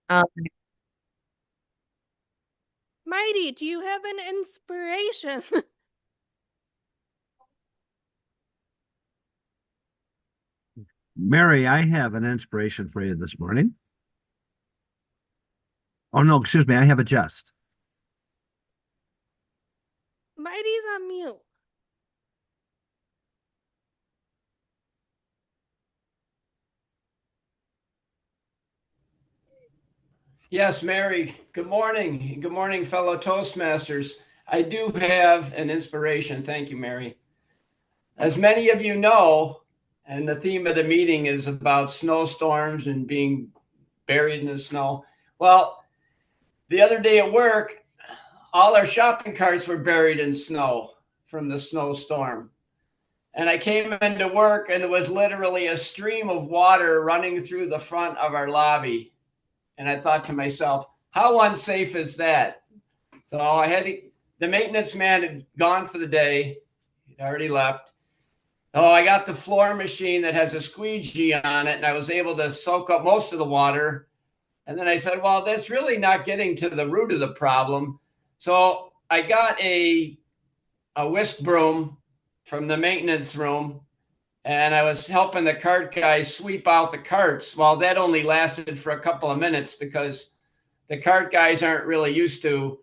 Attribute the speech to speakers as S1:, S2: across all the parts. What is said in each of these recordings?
S1: Uh,
S2: Mighty, do you have an inspiration?
S3: Mary, I have an inspiration for you this morning. Oh, no, excuse me. I have a jest.
S2: Mighty's on mute.
S4: Yes, Mary. Good morning. Good morning, fellow Toastmasters. I do have an inspiration. Thank you, Mary. As many of you know, and the theme of the meeting is about snowstorms and being buried in the snow. Well, the other day at work, all our shopping carts were buried in snow from the snowstorm. And I came into work and there was literally a stream of water running through the front of our lobby. And I thought to myself, how unsafe is that? So the maintenance man had gone for the day. He'd already left. Oh, I got the floor machine that has a squeegee on it, and I was able to soak up most of the water. And then I said, well, that's really not getting to the root of the problem. So I got a whisk broom from the maintenance room, and I was helping the cart guy sweep out the carts. Well, that only lasted for a couple of minutes because the cart guys aren't really used to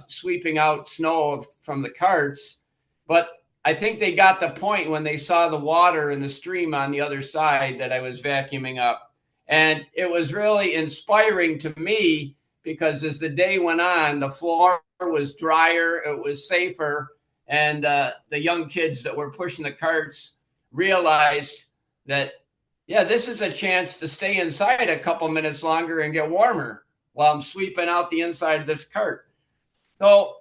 S4: sweeping out snow from the carts. But I think they got the point when they saw the water in the stream on the other side that I was vacuuming up. And it was really inspiring to me because as the day went on, the floor was drier, it was safer, and the young kids that were pushing the carts realized that, yeah, this is a chance to stay inside a couple minutes longer and get warmer while I'm sweeping out the inside of this cart. So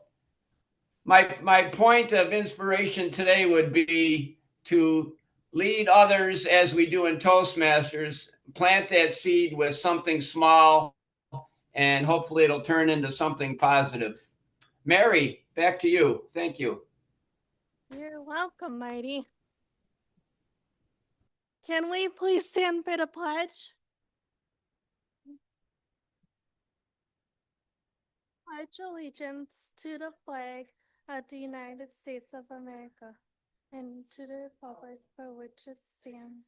S4: my point of inspiration today would be to lead others as we do in Toastmasters, plant that seed with something small, and hopefully it'll turn into something positive. Mary, back to you. Thank you.
S2: You're welcome, Mighty. Can we please stand for the pledge? Pledge allegiance to the flag of the United States of America and to the republic for which it stands,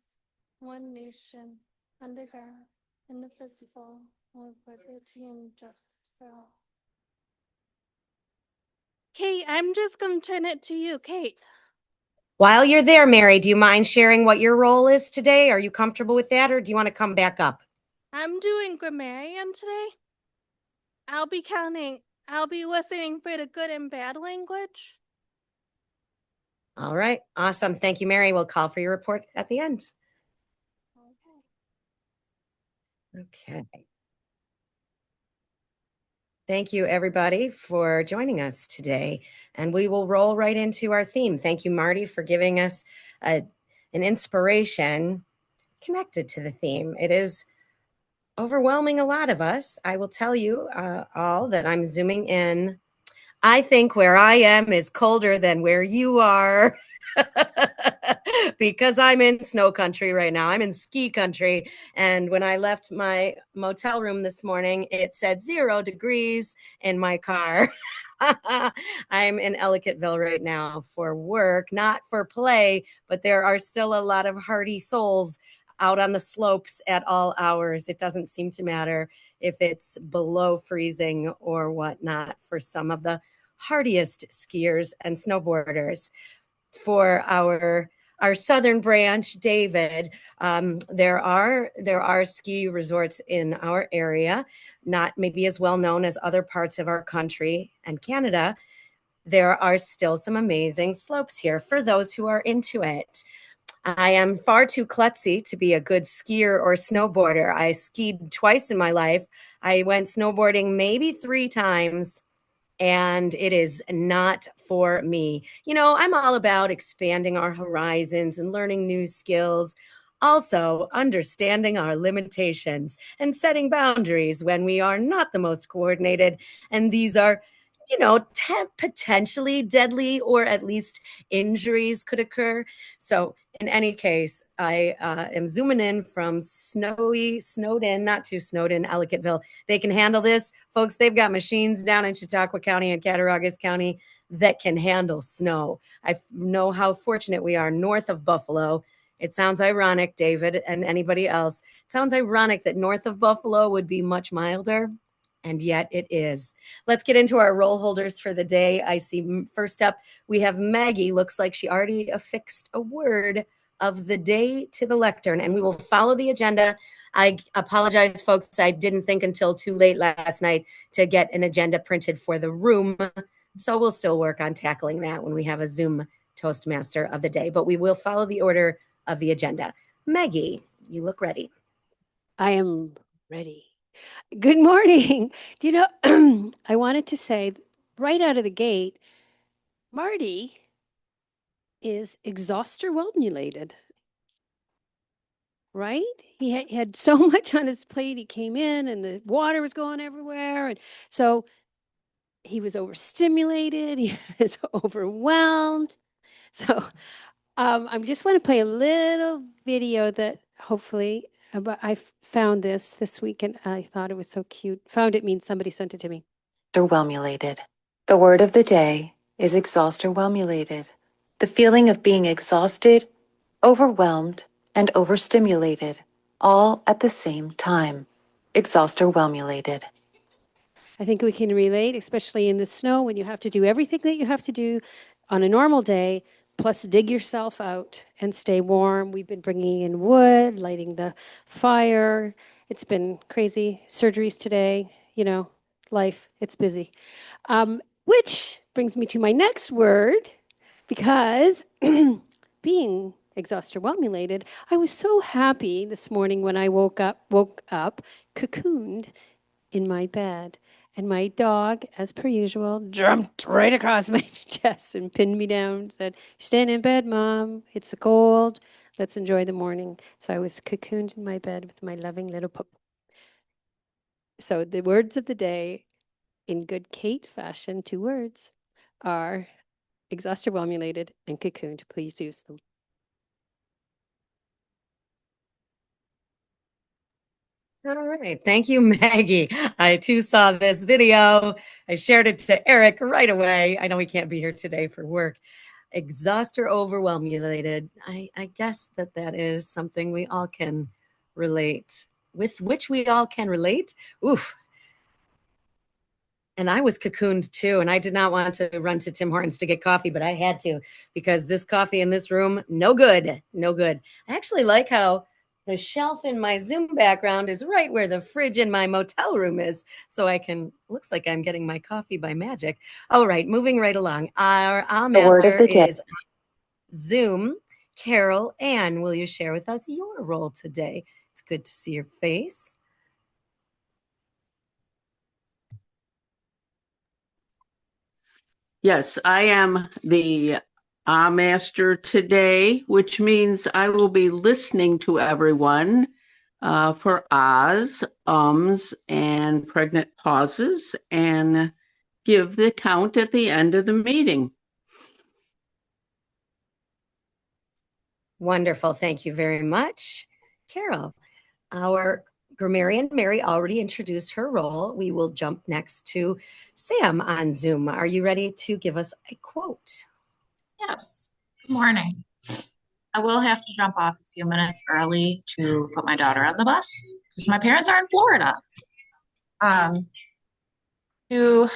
S2: one nation, under God, indivisible, with liberty and justice for all. Kate, I'm just going to turn it to you, Kate.
S1: While you're there, Mary, do you mind sharing what your role is today? Are you comfortable with that, or do you want to come back up?
S2: I'm doing grammarian today. I'll be listening for the good and bad language.
S1: All right. Awesome. Thank you, Mary. We'll call for your report at the end. Okay. Thank you, everybody, for joining us today. And we will roll right into our theme. Thank you, Marty, for giving us an inspiration connected to the theme. It is overwhelming a lot of us. I will tell you all that I'm zooming in. I think where I am is colder than where you are. Because I'm in snow country right now. I'm in ski country. And when I left my motel room this morning, it said 0 degrees in my car. I'm in Ellicottville right now for work, not for play, but there are still a lot of hardy souls out on the slopes at all hours. It doesn't seem to matter if it's below freezing or whatnot for some of the hardiest skiers and snowboarders. For our southern branch, David, there are ski resorts in our area, not maybe as well known as other parts of our country and Canada. There are still some amazing slopes here for those who are into it. I am far too klutzy to be a good skier or snowboarder. I skied twice in my life. I went snowboarding maybe 3 times, and it is not for me. You know, I'm all about expanding our horizons and learning new skills. Also, understanding our limitations and setting boundaries when we are not the most coordinated. And these are potentially deadly or at least injuries could occur. So in any case, I am zooming in from snowed in, not too snowed in, Ellicottville. They can handle this. Folks, they've got machines down in Chautauqua County and Cattaraugus County that can handle snow. I know how fortunate we are north of Buffalo. It sounds ironic, David, and anybody else. It sounds ironic that north of Buffalo would be much milder, and yet it is. Let's get into our roll holders for the day. I see first up, we have Maggie. Looks like she already affixed a word of the day to the lectern, and we will follow the agenda. I apologize, folks. I didn't think until too late last night to get an agenda printed for the room. So we'll still work on tackling that when we have a Zoom Toastmaster of the day, but we will follow the order of the agenda. Maggie, you look ready.
S5: I am ready. Good morning. Do you know, I wanted to say right out of the gate, Marty is exhauster-whelmulated, right? He had so much on his plate. He came in and the water was going everywhere. And so he was overstimulated. He was overwhelmed. So I just want to play a little video that hopefully, but I found this week and I thought it was so cute. Found it means somebody sent it to me.
S6: Exhauster-whelmulated. The word of the day is exhauster-whelmulated. The feeling of being exhausted, overwhelmed, and overstimulated, all at the same time. Exhauster-whelmulated.
S5: I think we can relate, especially in the snow when you have to do everything that you have to do on a normal day, plus dig yourself out and stay warm. We've been bringing in wood, lighting the fire. It's been crazy. Surgeries today, life, it's busy. Which brings me to my next word, because being exhauster-whelmulated, I was so happy this morning when I woke up, cocooned in my bed. And my dog, as per usual, jumped right across my chest and pinned me down, said, "You're staying in bed, Mom. It's cold. Let's enjoy the morning." So I was cocooned in my bed with my loving little pup. So the words of the day, in good Kate fashion, 2 words, are exhauster-whelmulated and cocooned. Please use them.
S1: All right. Thank you, Maggie. I too saw this video. I shared it to Eric right away. I know he can't be here today for work. Exhauster overwhelmulated. I guess that is something we all can relate, with which we all can relate. Oof. And I was cocooned too, and I did not want to run to Tim Hortons to get coffee, but I had to, because this coffee in this room, no good, no good. I actually like how the shelf in my Zoom background is right where the fridge in my motel room is, so looks like I'm getting my coffee by magic. All right, moving right along. Our master is Zoom. Carol Ann, will you share with us your role today? It's good to see your face.
S7: Yes, I am the master today, which means I will be listening to everyone for ahs, ums, and pregnant pauses, and give the count at the end of the meeting.
S1: Wonderful. Thank you very much. Carol, our grammarian Mary already introduced her role. We will jump next to Sam on Zoom. Are you ready to give us a quote?
S8: Yes. Good morning. I will have to jump off a few minutes early to put my daughter on the bus because my parents are in Florida. To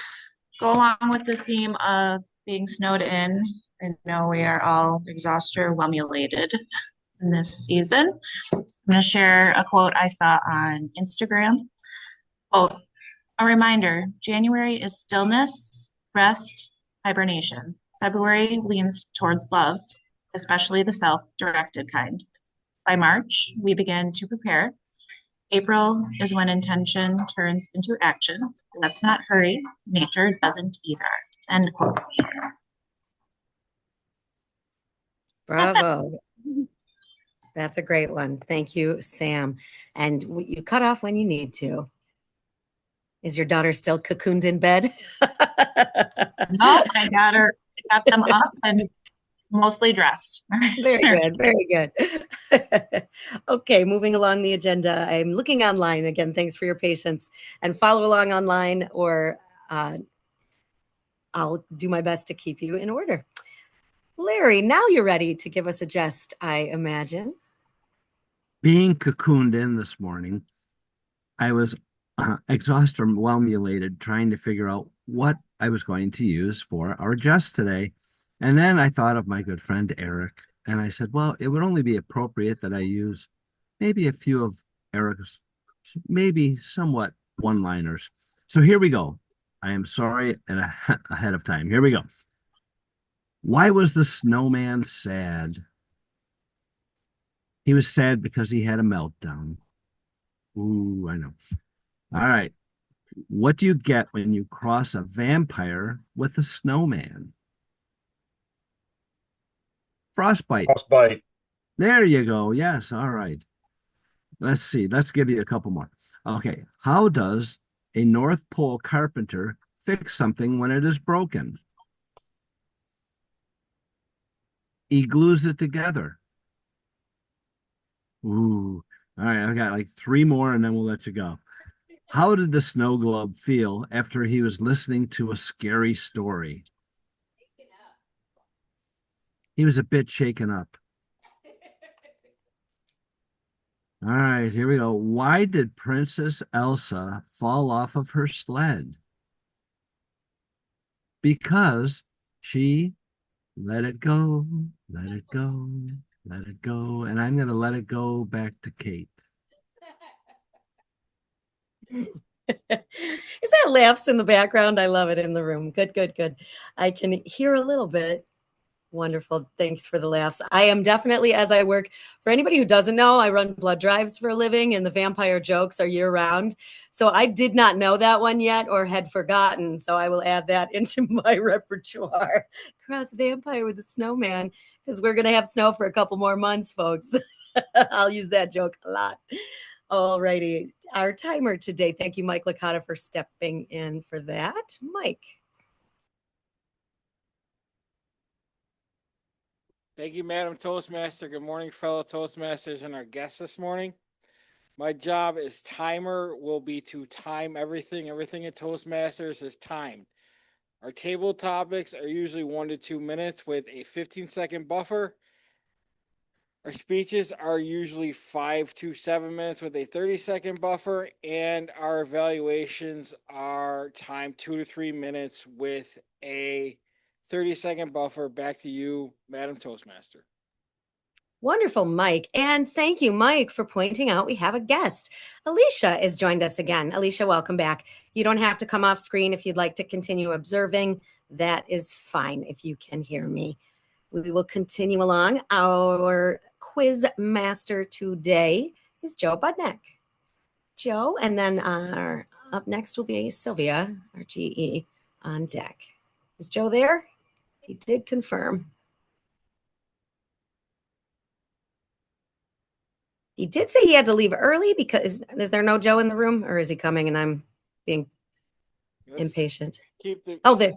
S8: go along with the theme of being snowed in, I know we are all exhauster-whelmulated in this season. I'm going to share a quote I saw on Instagram. Quote, "A reminder, January is stillness, rest, hibernation. February leans towards love, especially the self-directed kind. By March, we begin to prepare. April is when intention turns into action. Let's not hurry. Nature doesn't either." End quote.
S1: Bravo. That's a great one. Thank you, Sam. And you cut off when you need to. Is your daughter still cocooned in bed?
S8: No, I got them up and mostly dressed.
S1: Very good, very good. Okay, moving along the agenda. I'm looking online again. Thanks for your patience, and follow along online, or I'll do my best to keep you in order. Larry, now you're ready to give us a jest, I imagine.
S3: Being cocooned in this morning, I was exhausted and well-mulated trying to figure out what I was going to use for our jest today. And then I thought of my good friend Eric, and I said, well, it would only be appropriate that I use maybe a few of Eric's, maybe somewhat one-liners. So here we go. I am sorry and ahead of time. Here we go. Why was the snowman sad? He was sad because he had a meltdown. Ooh, I know. All right. What do you get when you cross a vampire with a snowman? Frostbite.
S9: Frostbite.
S3: There you go. Yes. All right. Let's see. Let's give you a couple more. Okay. How does a North Pole carpenter fix something when it is broken? He glues it together. Ooh. All right. I got like three more and then we'll let you go. How did the snow globe feel after he was listening to a scary story? He was a bit shaken up. All right, here we go. Why did Princess Elsa fall off of her sled? Because she let it go, let it go, let it go. And I'm going to let it go back to Kate.
S1: Is that laughs in the background? I love it in the room. Good, good, good. I can hear a little bit. Wonderful. Thanks for the laughs. I am definitely, as I work, for anybody who doesn't know, I run blood drives for a living and the vampire jokes are year round. So I did not know that one yet or had forgotten. So I will add that into my repertoire. Cross vampire with a snowman, because we're going to have snow for a couple more months, folks. I'll use that joke a lot. All righty. Our timer today. Thank you, Mike Licata, for stepping in for that. Mike.
S10: Thank you, Madam Toastmaster. Good morning, fellow Toastmasters and our guests this morning. My job as timer will be to time everything. Everything at Toastmasters is timed. Our table topics are usually 1 to 2 minutes with a 15-second buffer. Our speeches are usually 5 to 7 minutes with a 30-second buffer, and our evaluations are timed 2 to 3 minutes with a 30-second buffer. Back to you, Madam Toastmaster.
S1: Wonderful, Mike. And thank you, Mike, for pointing out we have a guest. Alicia has joined us again. Alicia, welcome back. You don't have to come off screen if you'd like to continue observing. That is fine if you can hear me. We will continue along. Our quiz master today is Joe Budnick. Joe, and then up next will be Sylvia, our GE, on deck. Is Joe there? He did confirm. He did say he had to leave early because is there no Joe in the room, or is he coming and I'm being impatient? There.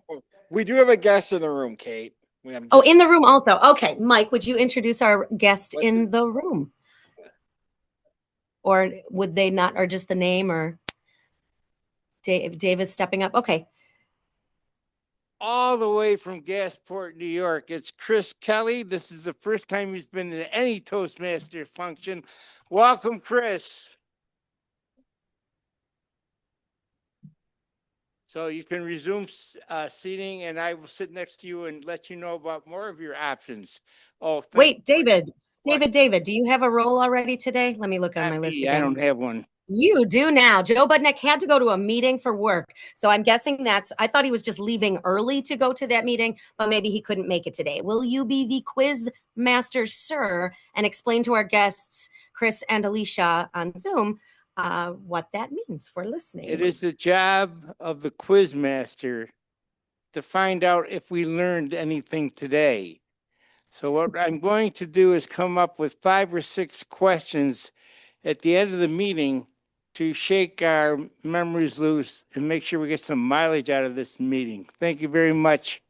S10: We do have a guest in the room, Kate.
S1: In the room also. Okay, Mike, would you introduce our guest in the room? Or would they not, or just the name, or Dave is stepping up? Okay.
S10: All the way from Gasport, New York, it's Chris Kelly. This is the first time he's been in any Toastmaster function. Welcome, Chris. So you can resume seating, and I will sit next to you and let you know about more of your options. Oh,
S1: wait, David, do you have a role already today? Let me look on my list again.
S10: I don't have one.
S1: You do now. Joe Budnick had to go to a meeting for work. So I'm guessing I thought he was just leaving early to go to that meeting, but maybe he couldn't make it today. Will you be the quiz master, sir, and explain to our guests, Chris and Alicia on Zoom, what that means for listening?
S10: It is the job of the quiz master to find out if we learned anything today. So what I'm going to do is come up with 5 or 6 questions at the end of the meeting to shake our memories loose and make sure we get some mileage out of this meeting. Thank you very much,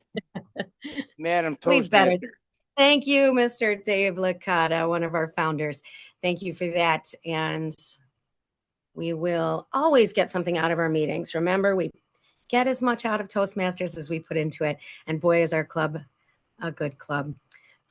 S10: Madam
S1: We better.
S10: Toastmaster.
S1: Thank you, Mr. Dave Licata, one of our founders. Thank you for that. And we will always get something out of our meetings. Remember, we get as much out of Toastmasters as we put into it. And boy, is our club a good club.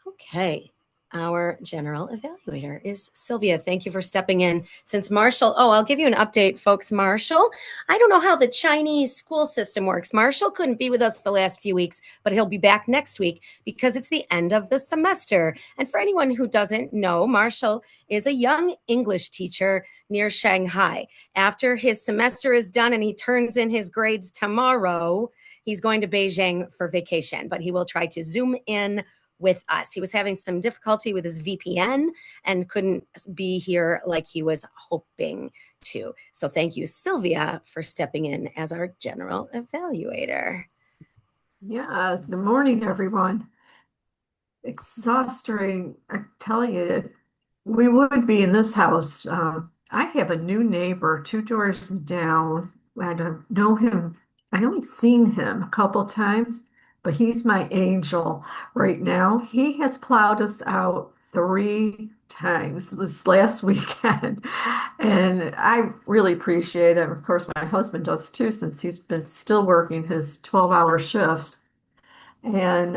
S1: Okay. Our general evaluator is Sylvia. Thank you for stepping in. Since Marshall, I'll give you an update, folks. Marshall, I don't know how the Chinese school system works. Marshall couldn't be with us the last few weeks, but he'll be back next week because it's the end of the semester. And for anyone who doesn't know, Marshall is a young English teacher near Shanghai. After his semester is done and he turns in his grades tomorrow, he's going to Beijing for vacation, but he will try to Zoom in with us. He was having some difficulty with his VPN and couldn't be here like he was hoping to. So thank you, Sylvia, for stepping in as our general evaluator.
S9: Yes, good morning, everyone. Exhausting, I tell you, we would be in this house. I have a new neighbor 2 doors down. I don't know him. I only seen him a couple times, but he's my angel right now. He has plowed us out 3 times this last weekend, and I really appreciate it. Of course, my husband does too, since he's been still working his 12-hour shifts. And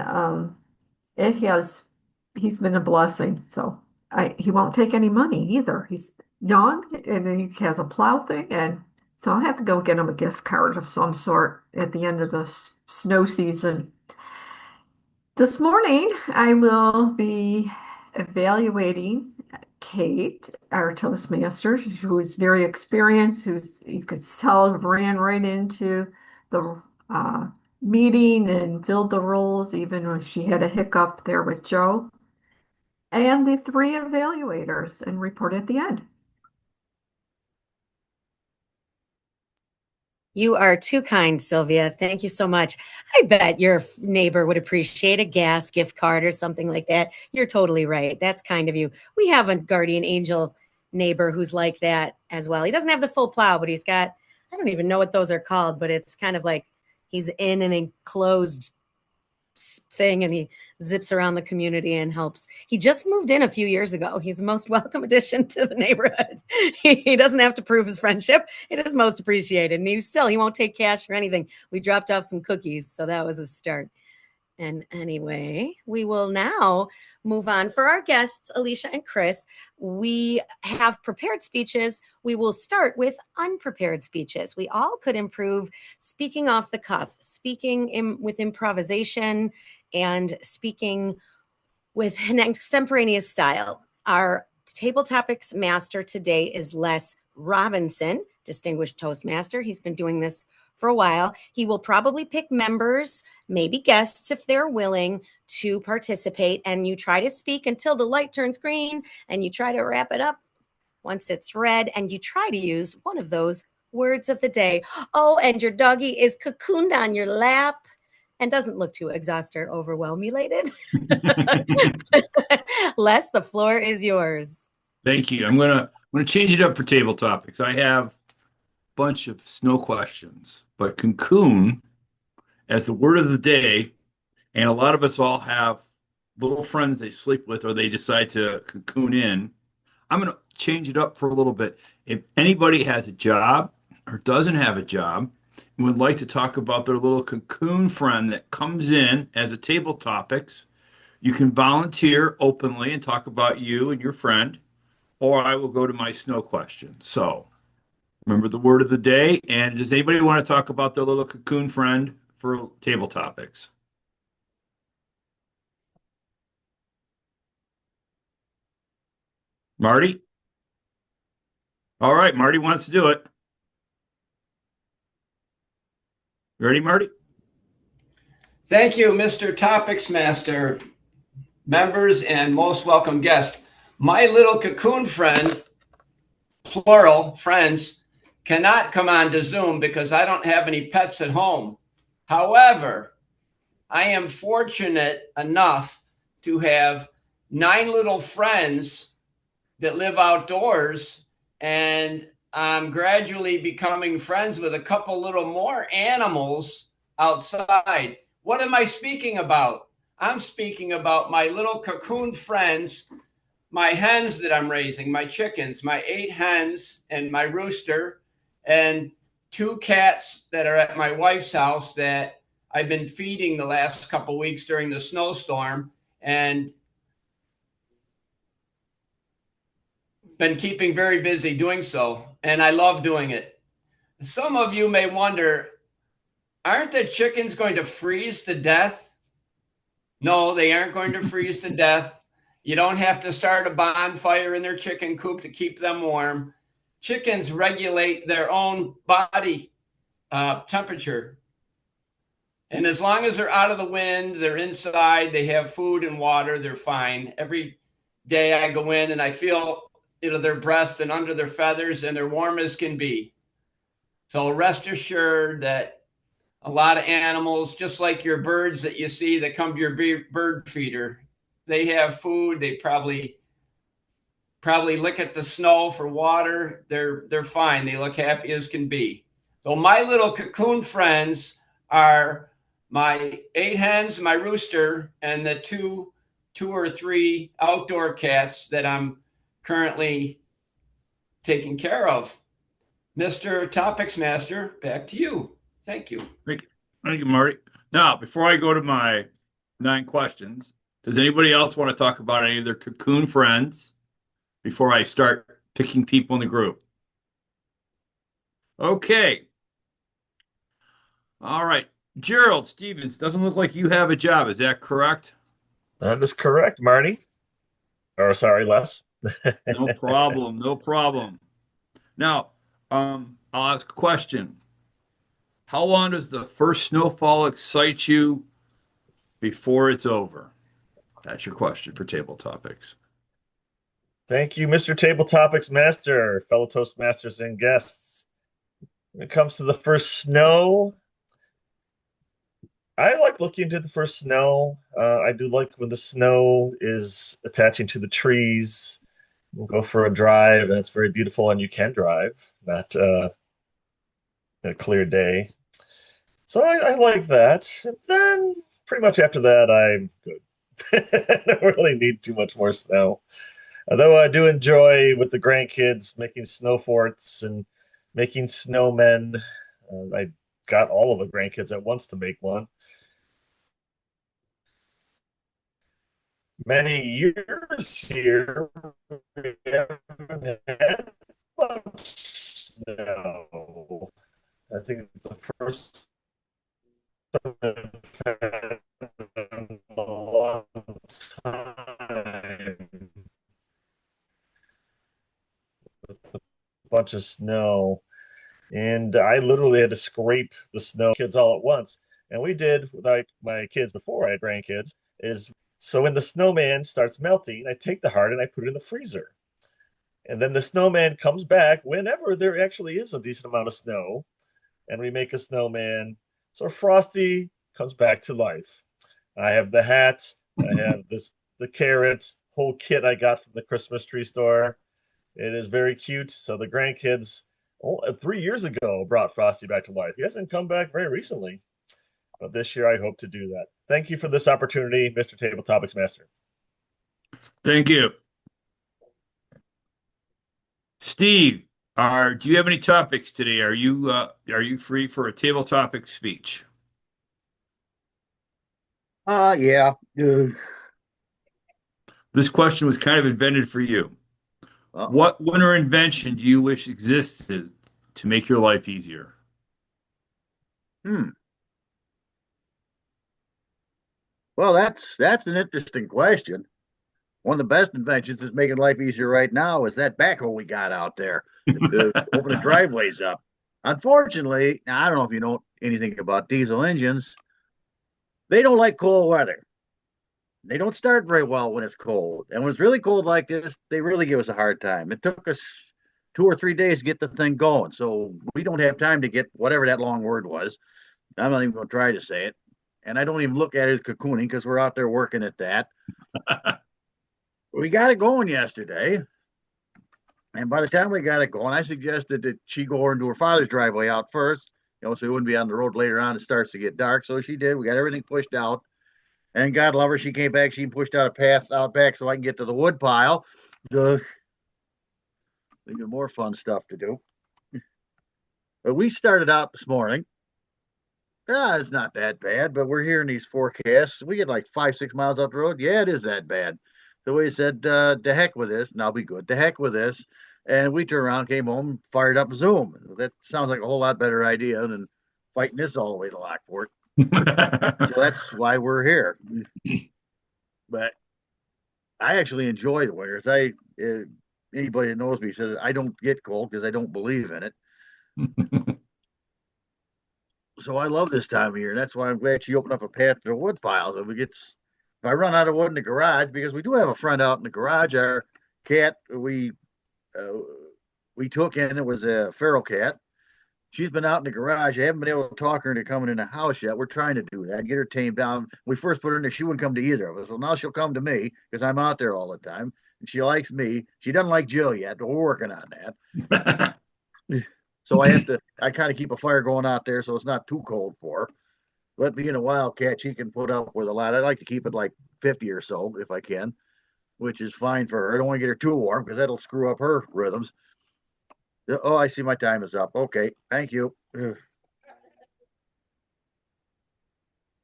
S9: it has he's been a blessing. So he won't take any money either. He's young and he has a plow thing, and so I'll have to go get him a gift card of some sort at the end of the snow season. This morning I will be evaluating Kate, our Toastmaster, who is very experienced, who's you could tell ran right into the meeting and filled the roles, even when she had a hiccup there with Joe, and the 3 evaluators, and report at the end.
S1: You are too kind, Sylvia. Thank you so much. I bet your neighbor would appreciate a gas gift card or something like that. You're totally right. That's kind of you. We have a guardian angel neighbor who's like that as well. He doesn't have the full plow, but he's got, I don't even know what those are called, but it's kind of like he's in an enclosed thing and he zips around the community and helps. He just moved in a few years ago. He's the most welcome addition to the neighborhood. He doesn't have to prove his friendship. It is most appreciated. And he won't take cash or anything. We dropped off some cookies, so that was a start. And anyway, we will now move on. For our guests, Alicia and Chris, we have prepared speeches. We will start with unprepared speeches. We all could improve speaking off the cuff, speaking with improvisation, and speaking with an extemporaneous style. Our table topics master today is Les Robinson, distinguished Toastmaster. He's been doing this for a while. He will probably pick members, maybe guests if they're willing to participate, and you try to speak until the light turns green, and you try to wrap it up once it's red, and you try to use one of those words of the day. Oh, and your doggy is cocooned on your lap and doesn't look too exhausted or overwhelmulated. Les, the floor is yours.
S11: Thank you. I'm gonna change it up for table topics. I have bunch of snow questions, but cocoon as the word of the day, and a lot of us all have little friends they sleep with or they decide to cocoon in. I'm going to change it up for a little bit. If anybody has a job or doesn't have a job and would like to talk about their little cocoon friend that comes in as a table topics, you can volunteer openly and talk about you and your friend, or I will go to my snow question. So remember the word of the day. And does anybody want to talk about their little cocoon friend for table topics? Marty? All right, Marty wants to do it. Ready, Marty?
S4: Thank you, Mr. Topics Master, members, and most welcome guest. My little cocoon friend, plural, friends, cannot come on to Zoom because I don't have any pets at home. However, I am fortunate enough to have 9 little friends that live outdoors, and I'm gradually becoming friends with a couple little more animals outside. What am I speaking about? I'm speaking about my little cocoon friends, my hens that I'm raising, my chickens, my 8 hens and my rooster, and 2 cats that are at my wife's house that I've been feeding the last couple weeks during the snowstorm and been keeping very busy doing so. And I love doing it. Some of you may wonder, aren't the chickens going to freeze to death? No, they aren't going to freeze to death. You don't have to start a bonfire in their chicken coop to keep them warm. Chickens regulate their own body temperature. And as long as they're out of the wind, they're inside, they have food and water, they're fine. Every day I go in and I feel their breast and under their feathers, and they're warm as can be. So rest assured that a lot of animals, just like your birds that you see that come to your bird feeder, they have food. They probably lick at the snow for water. They're fine. They look happy as can be. So my little cocoon friends are my 8 hens, my rooster, and the two or three outdoor cats that I'm currently taking care of. Mr. Topics Master, back to you. Thank you.
S11: Thank you, Marty. Now, before I go to my 9 questions, does anybody else want to talk about any of their cocoon friends before I start picking people in the group? Okay. All right. Gerald Stevens, doesn't look like you have a job. Is that correct?
S12: That is correct, Marty. Or sorry, Les.
S11: No problem. No problem. Now, I'll ask a question. How long does the first snowfall excite you before it's over? That's your question for Table Topics.
S12: Thank you, Mr. Table Topics Master, fellow Toastmasters and guests. When it comes to the first snow, I like looking into the first snow. I do like when the snow is attaching to the trees. We'll go for a drive, and it's very beautiful, and you can drive, not a clear day. So I like that. And then pretty much after that, I'm good. I don't really need too much more snow. Although I do enjoy with the grandkids making snow forts and making snowmen. I got all of the grandkids at once to make one. Many years here, we haven't had much snow. I think it's the first time I've had in a long time with a bunch of snow. And I literally had to scrape the snow kids all at once. And we did with my kids before I had grandkids is so when the snowman starts melting, I take the heart and I put it in the freezer. And then the snowman comes back whenever there actually is a decent amount of snow, and we make a snowman. So Frosty comes back to life. I have the hat, I have the carrots, whole kit I got from the Christmas tree store. It is very cute. So the grandkids 3 years ago brought Frosty back to life. He hasn't come back very recently, but this year I hope to do that. Thank you for this opportunity, Mr. Table Topics Master.
S11: Thank you. Steve, do you have any topics today? Are you free for a table topic speech?
S13: Yeah.
S11: This question was kind of invented for you. What winter invention do you wish existed to make your life easier?
S13: Well, that's an interesting question. One of the best inventions is making life easier right now is that backhoe we got out there to open the driveways up. Unfortunately, now, I don't know if you know anything about diesel engines. They don't like cold weather. They don't start very well when it's cold. And when it's really cold like this, they really give us a hard time. It took us 2 or 3 days to get the thing going. So we don't have time to get whatever that long word was. I'm not even going to try to say it. And I don't even look at it as cocooning because we're out there working at that. We got it going yesterday. And by the time we got it going, I suggested that she go over into her father's driveway out first, so we wouldn't be on the road later on. It starts to get dark. So she did. We got everything pushed out. And God love her, she came back. She pushed out a path out back so I can get to the wood pile. Think of more fun stuff to do. But we started out this morning. It's not that bad, but we're hearing these forecasts. We get like 5, 6 miles up the road. Yeah, it is that bad. So we said, the heck with this, and I'll be good. The heck with this. And we turned around, came home, fired up Zoom. That sounds like a whole lot better idea than fighting this all the way to Lockport. So that's why we're here. But I actually enjoy the winters. Anybody that knows me says I don't get cold because I don't believe in it. So I love this time of year. And that's why I'm glad she opened up a path to the wood piles. If I run out of wood in the garage, because we do have a friend out in the garage, our cat we took in, it was a feral cat. She's been out in the garage. I haven't been able to talk her into coming in the house yet. We're trying to do that, get her tamed down. When we first put her in there, she wouldn't come to either of us. Well, now she'll come to me because I'm out there all the time. And she likes me. She doesn't like Jill yet, but we're working on that. So I kind of keep a fire going out there so it's not too cold for her. But being a wildcat, she can put up with a lot. I like to keep it like 50 or so if I can, which is fine for her. I don't want to get her too warm because that'll screw up her rhythms. Oh, I see my time is up. Okay, thank you.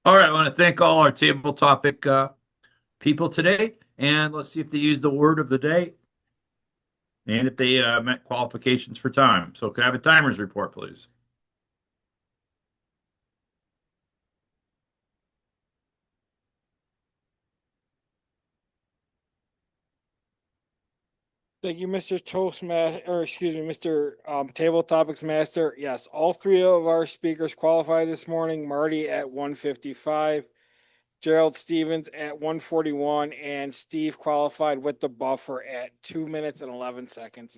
S11: All right, I want to thank all our table topic people today, and let's see if they use the word of the day and if they met qualifications for time. So can I have a timer's report, please?
S10: Thank you, Mr. Toastmaster, or excuse me, Mr. Table Topics Master. Yes, all three of our speakers qualified this morning. Marty at 155, Gerald Stevens at 141, and Steve qualified with the buffer at 2 minutes and 11 seconds.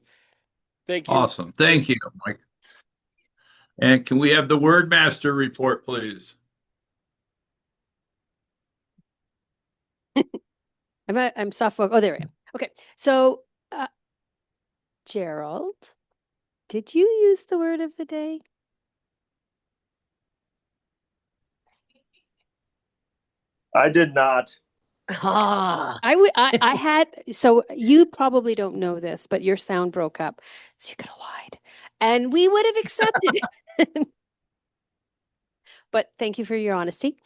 S10: Thank you.
S11: Awesome. Thank you, Mike. And can we have the word master report, please?
S5: I'm soft. Oh, there I am. Okay. So, Gerald, did you use the word of the day?
S12: I did not.
S5: I had, so you probably don't know this, but your sound broke up. So you could have lied and we would have accepted it. But thank you for your honesty.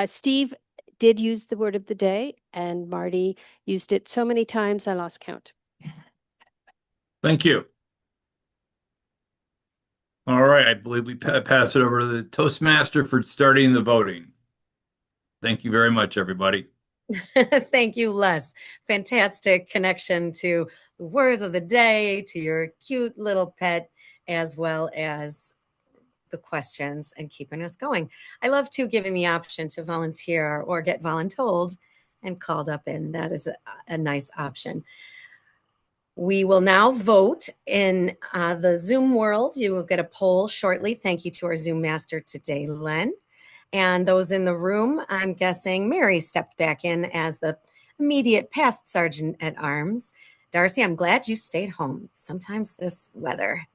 S5: Steve did use the word of the day and Marty used it so many times I lost count.
S11: Thank you. All right, I believe we pass it over to the Toastmaster for starting the voting. Thank you very much, everybody.
S1: Thank you, Les. Fantastic connection to the words of the day, to your cute little pet, as well as the questions and keeping us going. I love to giving the option to volunteer or get voluntold and called up in. That is a nice option. We will now vote in the Zoom world. You will get a poll shortly. Thank you to our Zoom master today, Len. And those in the room, I'm guessing Mary stepped back in as the immediate past sergeant at arms. Darcy, I'm glad you stayed home. Sometimes this weather,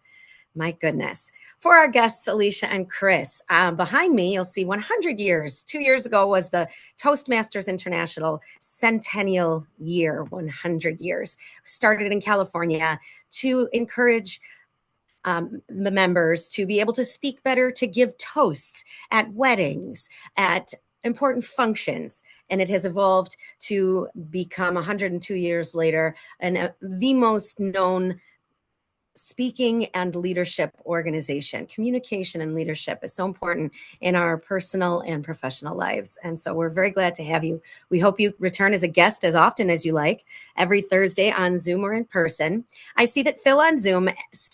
S1: my goodness. For our guests, Alicia and Chris, behind me, you'll see 100 years. 2 years ago was the Toastmasters International Centennial Year, 100 years. Started in California to encourage the members to be able to speak better, to give toasts at weddings, at important functions. And it has evolved to become 102 years later, and the most known speaking and leadership organization. Communication and leadership is so important in our personal and professional lives. And so we're very glad to have you. We hope you return as a guest as often as you like, every Thursday on Zoom or in person. I see that Phil on Zoom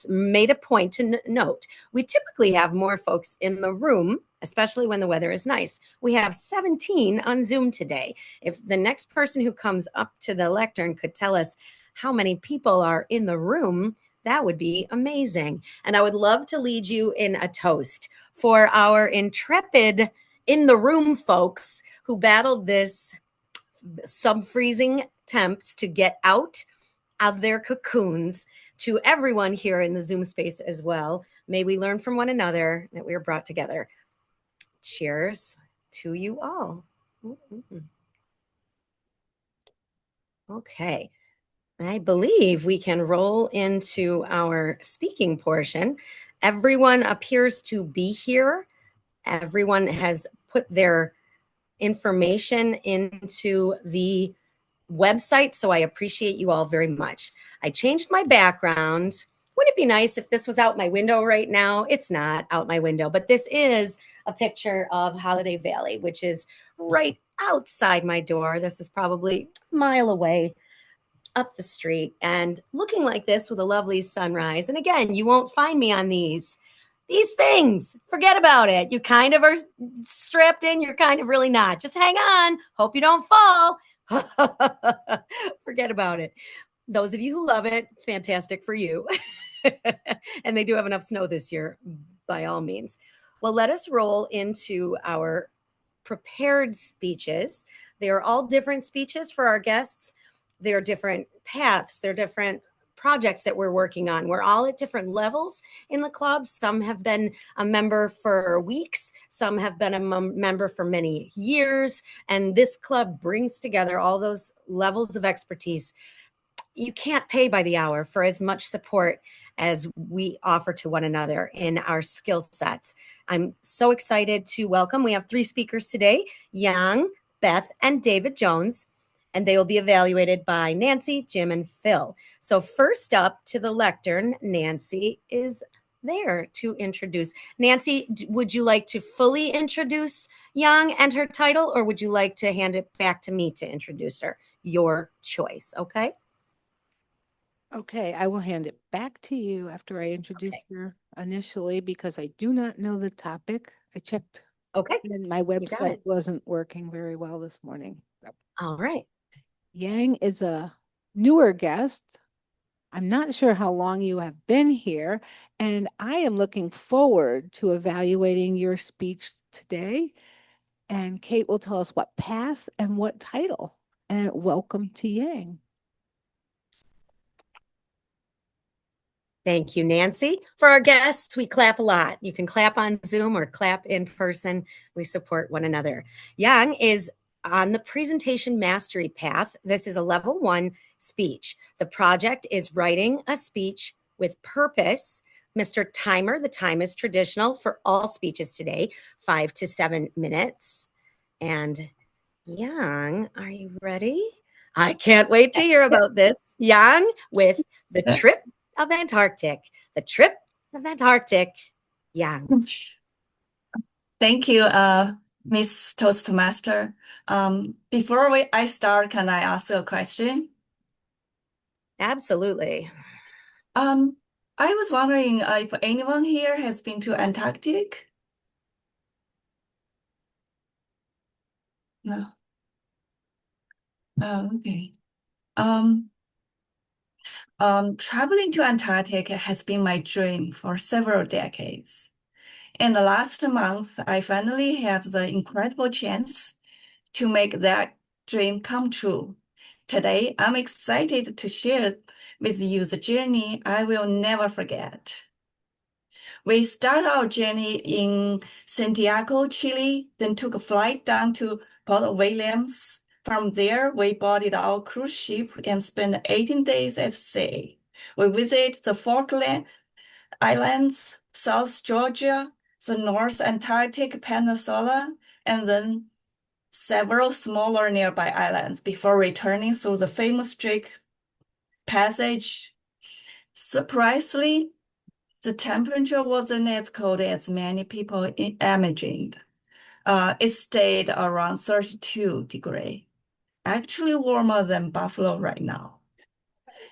S1: made a point to note, we typically have more folks in the room, especially when the weather is nice. We have 17 on Zoom today. If the next person who comes up to the lectern could tell us how many people are in the room, that would be amazing. And I would love to lead you in a toast for our intrepid in the room folks who battled this sub-freezing temps to get out of their cocoons to everyone here in the Zoom space as well. May we learn from one another that we are brought together. Cheers to you all. Okay. I believe we can roll into our speaking portion. Everyone appears to be here. Everyone has put their information into the website, so I appreciate you all very much. I changed my background. Wouldn't it be nice if this was out my window right now? It's not out my window, but this is a picture of Holiday Valley, which is right outside my door. This is probably a mile away up the street and looking like this with a lovely sunrise. And again, you won't find me on these things. Forget about it. You kind of are strapped in, you're kind of really not. Just hang on. Hope you don't fall. Forget about it. Those of you who love it, fantastic for you. And they do have enough snow this year, by all means. Well, let us roll into our prepared speeches. They are all different speeches for our guests. They're different paths. They're different projects that we're working on. We're all at different levels in the club. Some have been a member for weeks. Some have been a member for many years. And this club brings together all those levels of expertise. You can't pay by the hour for as much support as we offer to one another in our skill sets. I'm so excited to welcome. We have 3 speakers today, Yang, Beth, and David Jones, and they will be evaluated by Nancy, Jim, and Phil. So first up to the lectern, Nancy is there to introduce. Nancy, would you like to fully introduce Yang and her title, or would you like to hand it back to me to introduce her? Your choice, okay?
S14: Okay, I will hand it back to you after I introduce her initially because I do not know the topic. I checked.
S1: Okay.
S14: And my website wasn't working very well this morning.
S1: All right.
S14: Yang is a newer guest. I'm not sure how long you have been here, and I am looking forward to evaluating your speech today. And Kate will tell us what path and what title. And welcome to Yang.
S1: Thank you, Nancy. For our guests, we clap a lot. You can clap on Zoom or clap in person. We support one another. Yang is on the presentation mastery path. This is a level 1 speech. The project is writing a speech with purpose. Mr. Timer, the time is traditional for all speeches today, 5 to 7 minutes. And Yang, are you ready? I can't wait to hear about this. Yang with the trip of Antarctic. The trip of Antarctic. Yang.
S15: Thank you, Miss Toastmaster. Before I start, can I ask a question?
S1: Absolutely.
S15: I was wondering if anyone here has been to Antarctic? No. Oh, okay. Traveling to Antarctica has been my dream for several decades. And the last month, I finally had the incredible chance to make that dream come true. Today, I'm excited to share with you the journey I will never forget. We started our journey in Santiago, Chile, then took a flight down to Port Williams. From there, we boarded our cruise ship and spent 18 days at sea. We visited the Falkland Islands, South Georgia, the North Antarctic Peninsula, and then several smaller nearby islands before returning through the famous Drake Passage. Surprisingly, the temperature wasn't as cold as many people imagined. It stayed around 32 degrees, actually warmer than Buffalo right now.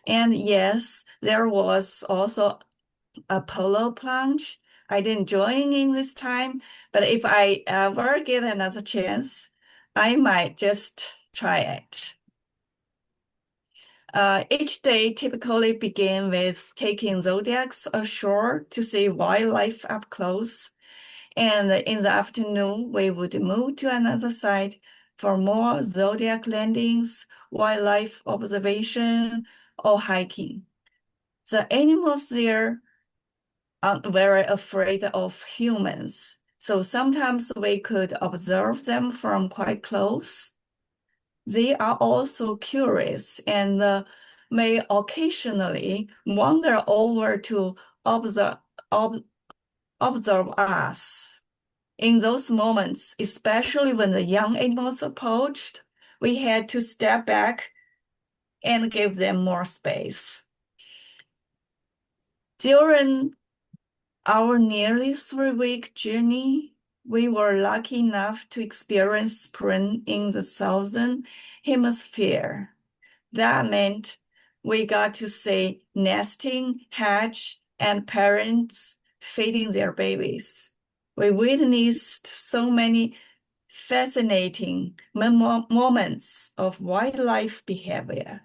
S15: And yes, there was also a polo plunge. I didn't join in this time, but if I ever get another chance, I might just try it. Each day typically begin with taking zodiacs ashore to see wildlife up close. And in the afternoon, we would move to another site for more zodiac landings, wildlife observation, or hiking. The animals there aren't very afraid of humans, so sometimes we could observe them from quite close. They are also curious and may occasionally wander over to observe, observe us. In those moments, especially when the young animals approached, we had to step back and give them more space. During our nearly 3-week journey, we were lucky enough to experience spring in the southern hemisphere. That meant we got to see nesting, hatch, and parents feeding their babies. We witnessed so many fascinating moments of wildlife behavior.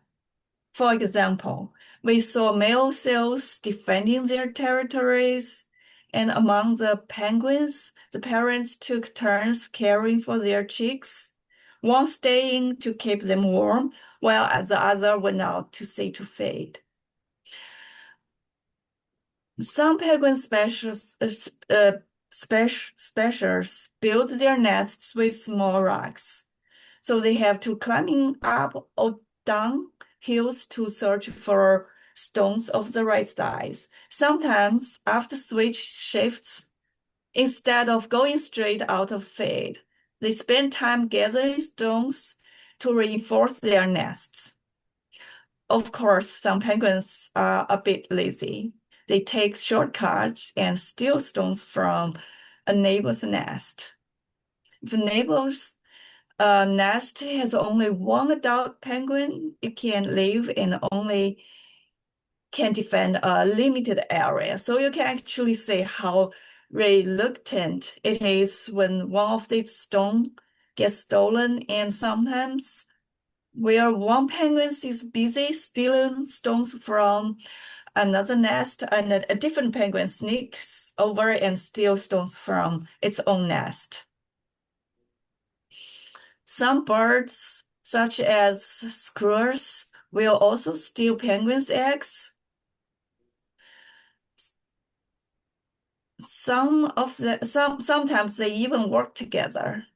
S15: For example, we saw male seals defending their territories, and among the penguins, the parents took turns caring for their chicks, one staying to keep them warm, while the other went out to sea to feed. Some penguin species build their nests with small rocks, so they have to climbing up or down hills to search for stones of the right size. Sometimes, after switch shifts, instead of going straight out of feed, they spend time gathering stones to reinforce their nests. Of course, some penguins are a bit lazy. They take shortcuts and steal stones from a neighbor's nest. If a neighbor's nest has only one adult penguin, it can live and only can defend a limited area. So you can actually see how reluctant it is when one of these stones gets stolen, and sometimes where one penguin is busy stealing stones from another nest, and a different penguin sneaks over and steals stones from its own nest. Some birds, such as squirrels, will also steal penguins' eggs. Sometimes they even work together.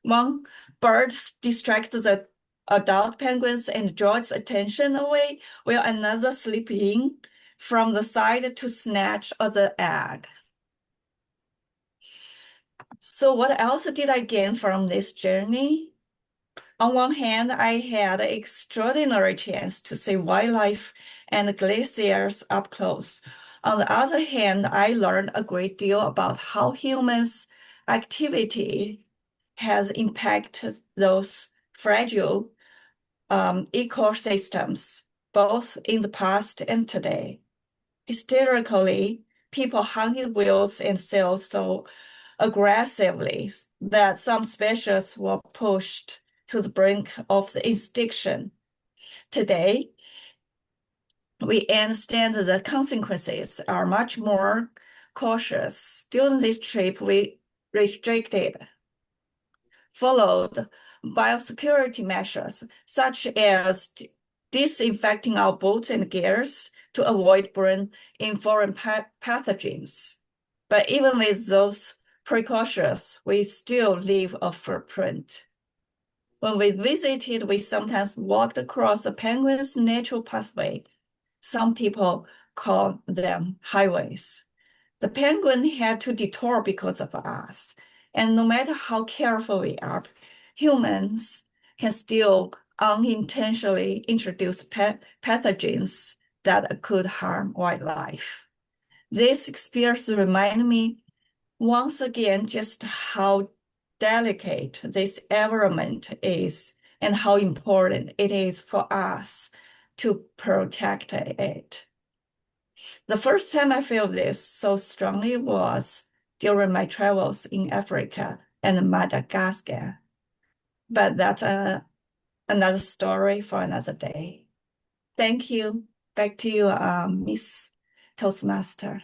S15: One bird distracts the adult penguins and draws attention away, while another slips in from the side to snatch the egg. So what else did I gain from this journey? On one hand, I had an extraordinary chance to see wildlife and glaciers up close. On the other hand, I learned a great deal about how humans' activity has impacted those fragile ecosystems, both in the past and today. Historically, people hunted whales and seals so aggressively that some species were pushed to the brink of the extinction. Today, we understand that the consequences are much more cautious. During this trip, we followed biosecurity measures, such as disinfecting our boats and gears to avoid bringing foreign pathogens. But even with those precautions, we still leave a footprint. When we visited, we sometimes walked across the penguin's natural pathway. Some people call them highways. The penguin had to detour because of us. And no matter how careful we are, humans can still unintentionally introduce pathogens that could harm wildlife. This experience reminded me once again just how delicate this environment is and how important it is for us to protect it. The first time I felt this so strongly was during my travels in Africa and Madagascar. But that's another story for another day. Thank you. Back to you, Miss Toastmaster.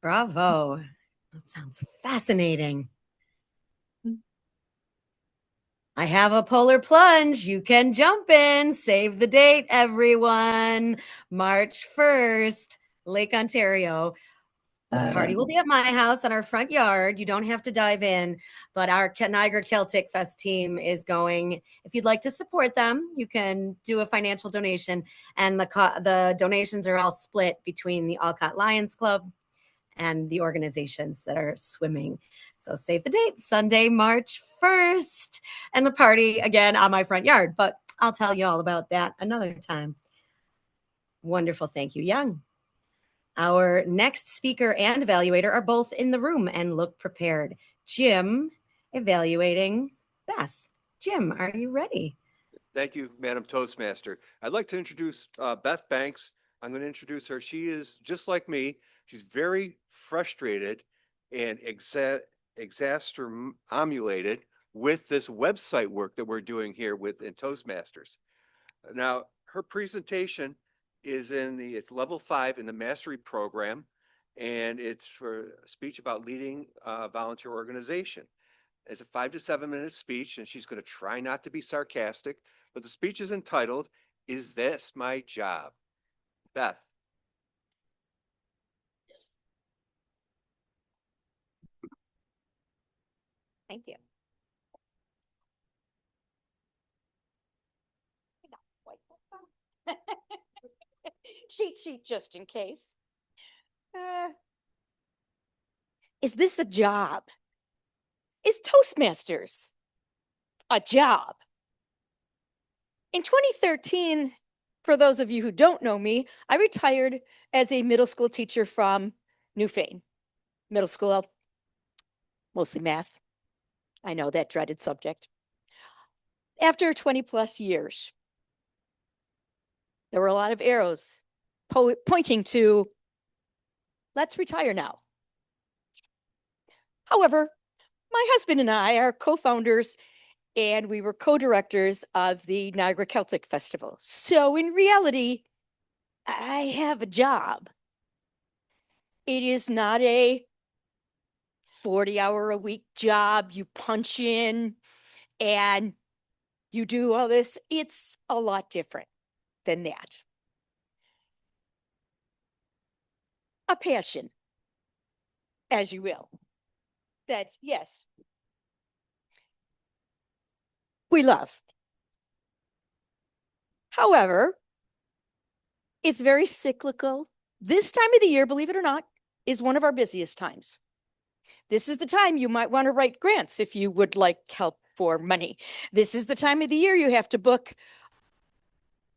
S1: Bravo. That sounds fascinating. I have a polar plunge. You can jump in. Save the date, everyone. March 1st, Lake Ontario. The party will be at my house on our front yard. You don't have to dive in, but our Niagara Celtic Fest team is going. If you'd like to support them, you can do a financial donation, and the donations are all split between the Alcott Lions Club and the organizations that are swimming. So save the date, Sunday, March 1st, and the party again on my front yard. But I'll tell you all about that another time. Wonderful. Thank you, Young. Our next speaker and evaluator are both in the room and look prepared. Jim evaluating Beth. Jim, are you ready?
S16: Thank you, Madam Toastmaster. I'd like to introduce Beth Banks. I'm going to introduce her. She is just like me. She's very frustrated and exasperated with this website work that we're doing here in Toastmasters. Now, her presentation is it's level 5 in the mastery program, and it's for a speech about leading a volunteer organization. It's a 5 to 7 minute speech, and she's going to try not to be sarcastic, but the speech is entitled, "Is This My Job?" Beth.
S17: Thank you. Cheat sheet just in case. Is this a job? Is Toastmasters a job? In 2013, for those of you who don't know me, I retired as a middle school teacher from Newfane. Middle school, mostly math. I know, that dreaded subject. After 20 plus years, there were a lot of arrows pointing to, let's retire now. However, my husband and I are co-founders and we were co-directors of the Niagara Celtic Festival. So in reality, I have a job. It is not a 40-hour-a-week job. You punch in and you do all this. It's a lot different than that. A passion, as you will. That, yes, we love. However, it's very cyclical. This time of the year, believe it or not, is one of our busiest times. This is the time you might want to write grants if you would like help for money. This is the time of the year you have to book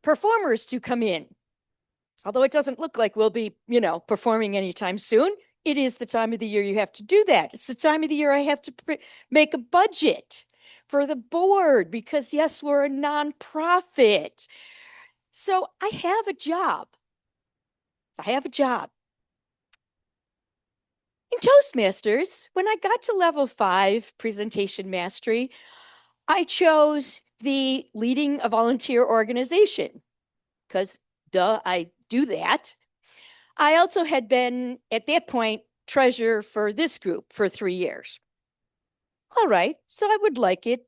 S17: performers to come in. Although it doesn't look like we'll be, performing anytime soon, it is the time of the year you have to do that. It's the time of the year I have to make a budget for the board because, yes, we're a nonprofit. So I have a job. In Toastmasters, when I got to level 5 presentation mastery, I chose the leading a volunteer organization because, duh, I do that. I also had been, at that point, treasurer for this group for 3 years. All right, so I would like it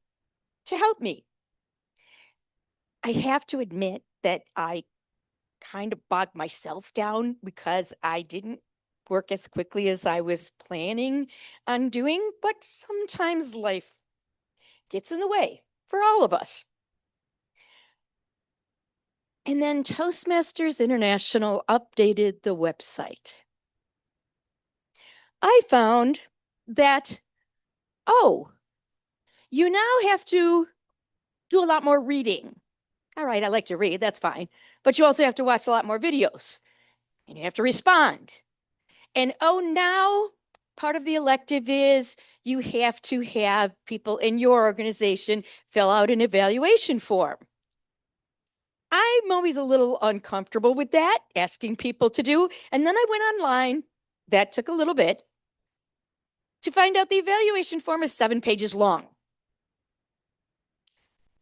S17: to help me. I have to admit that I kind of bogged myself down because I didn't work as quickly as I was planning on doing, but sometimes life gets in the way for all of us. And then Toastmasters International updated the website. I found that, you now have to do a lot more reading. All right, I like to read, that's fine. But you also have to watch a lot more videos and you have to respond. And now part of the elective is you have to have people in your organization fill out an evaluation form. I'm always a little uncomfortable with that, asking people to do. And then I went online, that took a little bit, to find out the evaluation form is 7 pages long.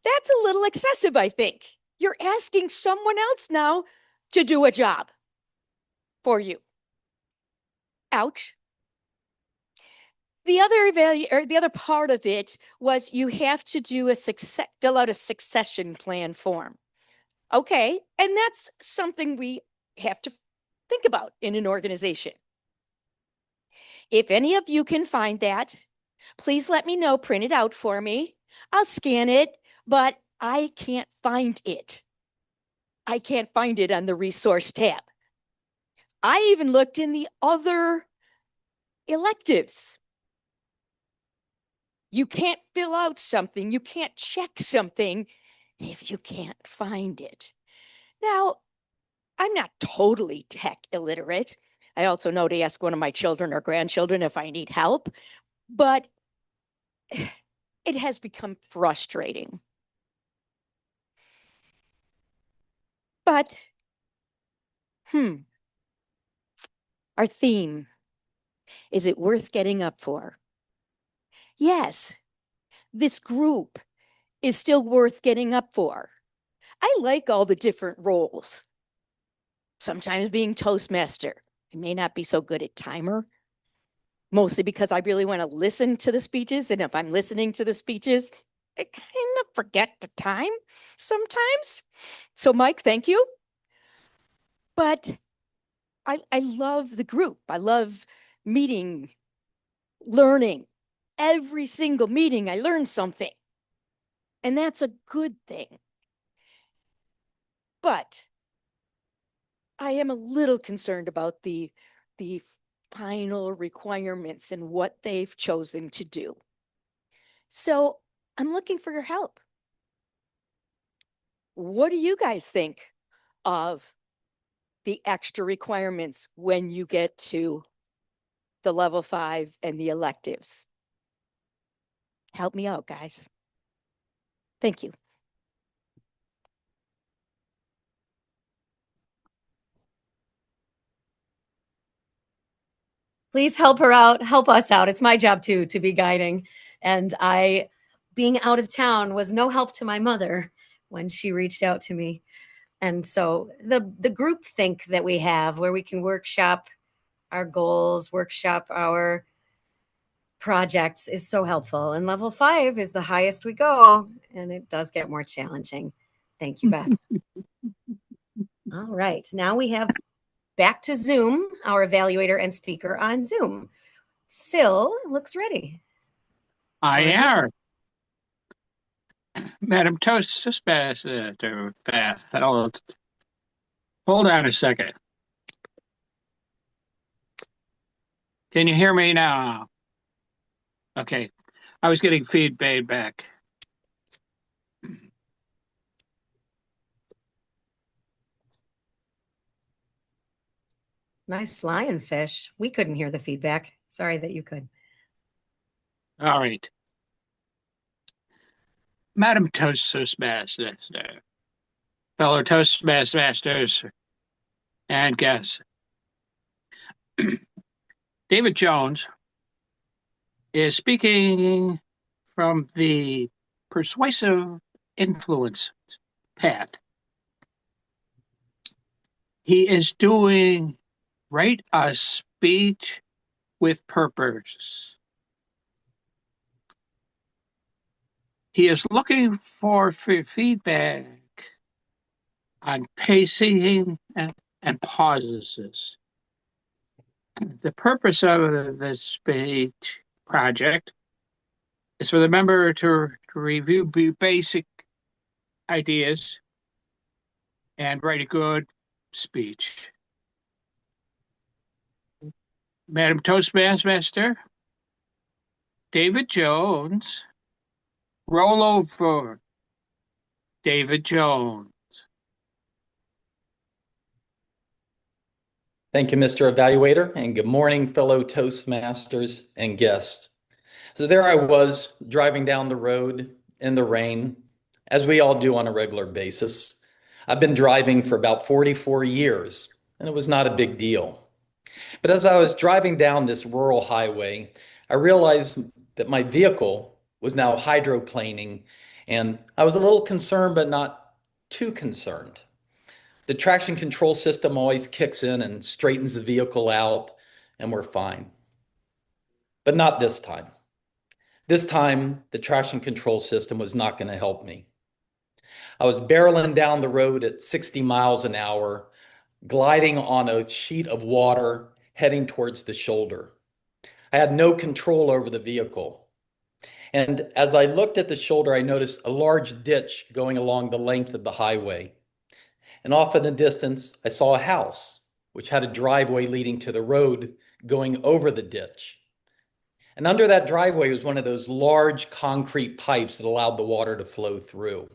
S17: That's a little excessive, I think. You're asking someone else now to do a job for you. Ouch. The other part of it was you have to do fill out a succession plan form. Okay, and that's something we have to think about in an organization. If any of you can find that, please let me know, print it out for me. I'll scan it, but I can't find it. I can't find it on the resource tab. I even looked in the other electives. You can't fill out something, you can't check something if you can't find it. Now, I'm not totally tech illiterate. I also know to ask one of my children or grandchildren if I need help, but it has become frustrating. But, our theme, is it worth getting up for? Yes, this group is still worth getting up for. I like all the different roles. Sometimes being Toastmaster. I may not be so good at timer, mostly because I really want to listen to the speeches. And if I'm listening to the speeches, I kind of forget the time sometimes. So, Mike, thank you. But I love the group. I love meeting, learning. Every single meeting, I learn something. And that's a good thing. But I am a little concerned about the final requirements and what they've chosen to do. So I'm looking for your help. What do you guys think of the extra requirements when you get to the level 5 and the electives? Help me out, guys. Thank you.
S1: Please help her out, help us out. It's my job too to be guiding. And being out of town was no help to my mother when she reached out to me. And so the group think that we have where we can workshop our goals, workshop our projects is so helpful. And level 5 is the highest we go, and it does get more challenging. Thank you, Beth. All right, now we have back to Zoom, our evaluator and speaker on Zoom. Phil looks ready.
S18: I am. Madam Toastmaster, Beth. Hold on a second. Can you hear me now? Okay. I was getting feedback back.
S1: Nice lionfish. We couldn't hear the feedback. Sorry that you could.
S18: All right. Madam Toastmaster, fellow Toastmasters and guests. David Jones is speaking from the persuasive influence path. He is doing write a speech with purpose. He is looking for feedback on pacing and pauses. The purpose of the speech project is for the member to review basic ideas and write a good speech. Madam Toastmaster, David Jones, roll over. David Jones.
S19: Thank you, Mr. Evaluator, and good morning, fellow Toastmasters and guests. So there I was, driving down the road in the rain, as we all do on a regular basis. I've been driving for about 44 years, and it was not a big deal. But as I was driving down this rural highway, I realized that my vehicle was now hydroplaning, and I was a little concerned, but not too concerned. The traction control system always kicks in and straightens the vehicle out, and we're fine. But not this time. This time, the traction control system was not going to help me. I was barreling down the road at 60 miles an hour, gliding on a sheet of water, heading towards the shoulder. I had no control over the vehicle. And as I looked at the shoulder, I noticed a large ditch going along the length of the highway. And off in the distance, I saw a house, which had a driveway leading to the road going over the ditch. And under that driveway was one of those large concrete pipes that allowed the water to flow through.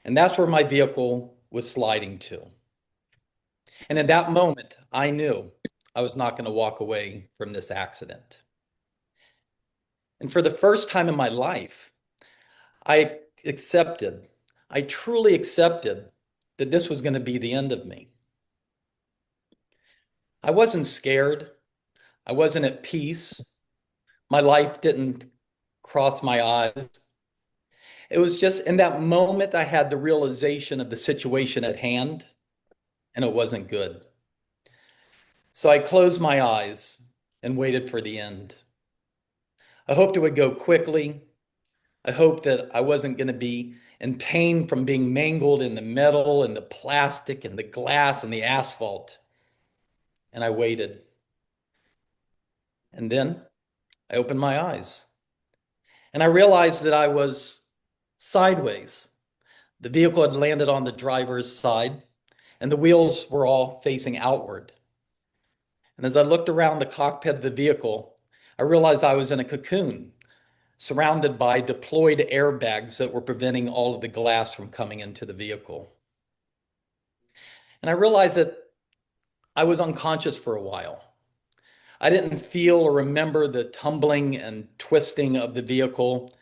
S19: And that's where my vehicle was sliding to. And in that moment, I knew I was not going to walk away from this accident. And for the first time in my life, I truly accepted that this was going to be the end of me. I wasn't scared. I wasn't at peace. My life didn't cross my eyes. It was just in that moment I had the realization of the situation at hand, and it wasn't good. So I closed my eyes and waited for the end. I hoped it would go quickly. I hoped that I wasn't going to be in pain from being mangled in the metal and the plastic and the glass and the asphalt. And I waited. And then I opened my eyes. And I realized that I was sideways. The vehicle had landed on the driver's side, and the wheels were all facing outward. And as I looked around the cockpit of the vehicle, I realized I was in a cocoon, surrounded by deployed airbags that were preventing all of the glass from coming into the vehicle. And I realized that I was unconscious for a while. I didn't feel or remember the tumbling and twisting of the vehicle.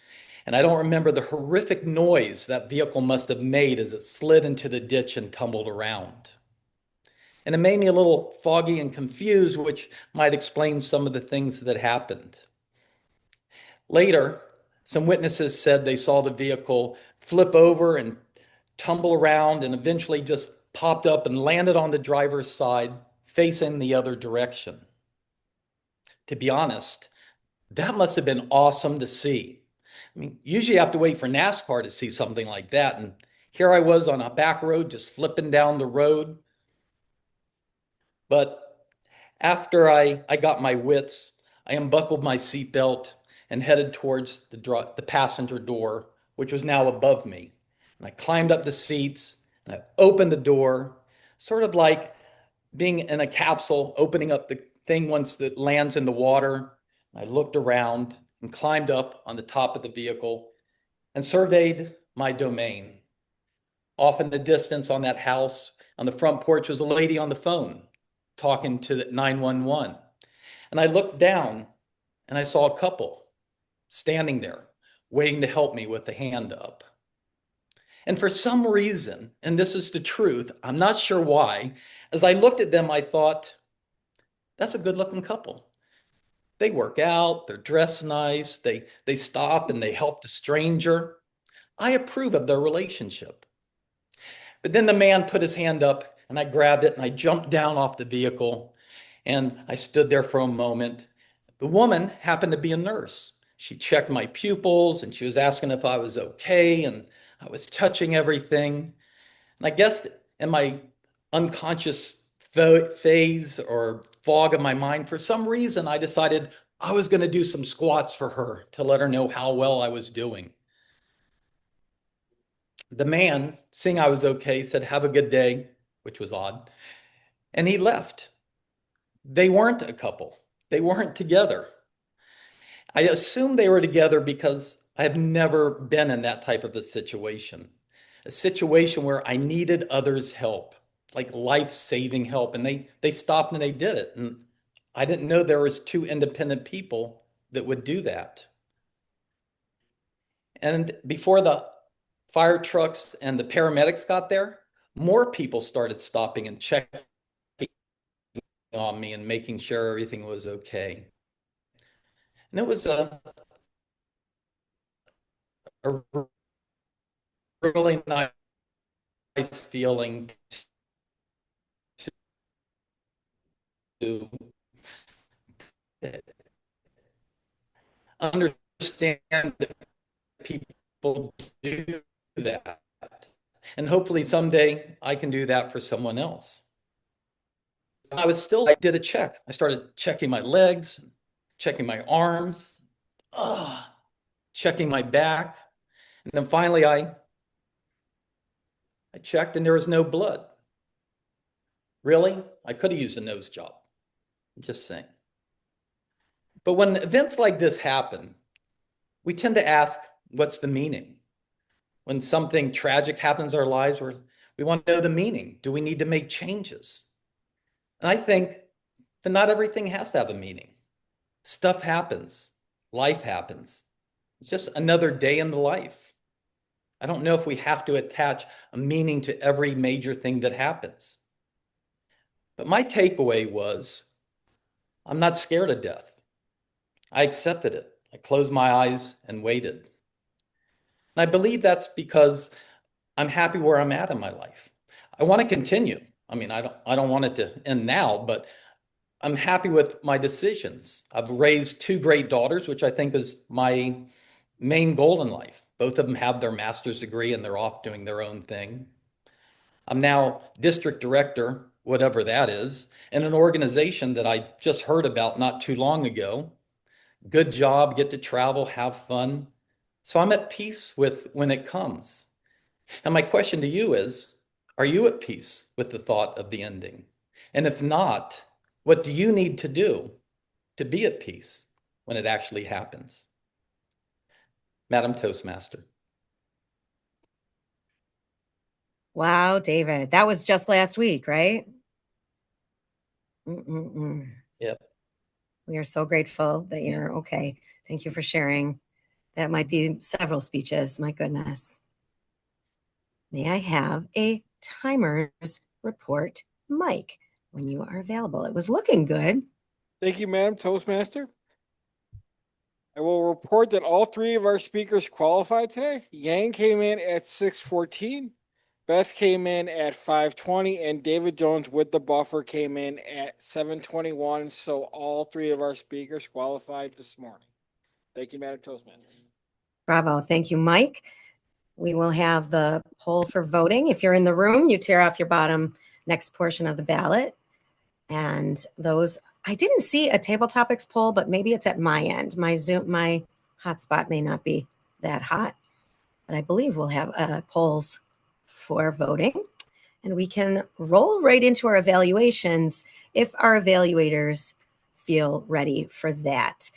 S19: And I don't remember the horrific noise that vehicle must have made as it slid into the ditch and tumbled around. And it made me a little foggy and confused, which might explain some of the things that happened. Later, some witnesses said they saw the vehicle flip over and tumble around and eventually just popped up and landed on the driver's side, facing the other direction. To be honest, that must have been awesome to see. I mean, usually you have to wait for NASCAR to see something like that. And here I was on a back road, just flipping down the road. But after I got my wits, I unbuckled my seatbelt and headed towards the passenger door, which was now above me. And I climbed up the seats and I opened the door, sort of like being in a capsule, opening up the thing once it lands in the water. I looked around and climbed up on the top of the vehicle and surveyed my domain. Off in the distance on that house, on the front porch, was a lady on the phone talking to 911. And I looked down and I saw a couple standing there waiting to help me with the hand up. And for some reason, and this is the truth, I'm not sure why, as I looked at them, I thought, that's a good looking couple. They work out, they're dressed nice, they stop and they help the stranger. I approve of their relationship. But then the man put his hand up and I grabbed it and I jumped down off the vehicle and I stood there for a moment. The woman happened to be a nurse. She checked my pupils and she was asking if I was okay and I was touching everything. And I guess in my unconscious phase or fog of my mind, for some reason, I decided I was going to do some squats for her to let her know how well I was doing. The man, seeing I was okay, said, "Have a good day," which was odd. And he left. They weren't a couple. They weren't together. I assumed they were together because I have never been in that type of a situation where I needed others' help, like life-saving help. And they stopped and they did it. And I didn't know there was two independent people that would do that. And before the fire trucks and the paramedics got there, more people started stopping and checking on me and making sure everything was okay. And it was a really nice feeling to understand that people do that. And hopefully someday I can do that for someone else. I did a check. I started checking my legs, checking my arms, checking my back. And then finally I checked and there was no blood. Really? I could have used a nose job. Just saying. But when events like this happen, we tend to ask, what's the meaning? When something tragic happens in our lives, we want to know the meaning. Do we need to make changes? And I think that not everything has to have a meaning. Stuff happens. Life happens. It's just another day in the life. I don't know if we have to attach a meaning to every major thing that happens. But my takeaway was, I'm not scared of death. I accepted it. I closed my eyes and waited. And I believe that's because I'm happy where I'm at in my life. I want to continue. I mean, I don't want it to end now, but I'm happy with my decisions. I've raised two great daughters, which I think is my main goal in life. Both of them have their master's degree and they're off doing their own thing. I'm now district director, whatever that is, in an organization that I just heard about not too long ago. Good job, get to travel, have fun. So I'm at peace with when it comes. And my question to you is, are you at peace with the thought of the ending? And if not, what do you need to do to be at peace when it actually happens? Madam Toastmaster.
S1: Wow, David, that was just last week, right? Mm-mm-mm.
S19: Yep.
S1: We are so grateful that you're okay. Thank you for sharing. That might be several speeches. My goodness. May I have a timer's report, Mike, when you are available? It was looking good.
S10: Thank you, Madam Toastmaster. I will report that all three of our speakers qualified today. Yang came in at 6:14, Beth came in at 5:20, and David Jones with the buffer came in at 7:21. So all three of our speakers qualified this morning. Thank you, Madam Toastmaster.
S1: Bravo. Thank you, Mike. We will have the poll for voting. If you're in the room, you tear off your bottom next portion of the ballot. And those, I didn't see a table topics poll, but maybe it's at my end. My Zoom, my hotspot may not be that hot, but I believe we'll have polls for voting. And we can roll right into our evaluations if our evaluators feel ready for that.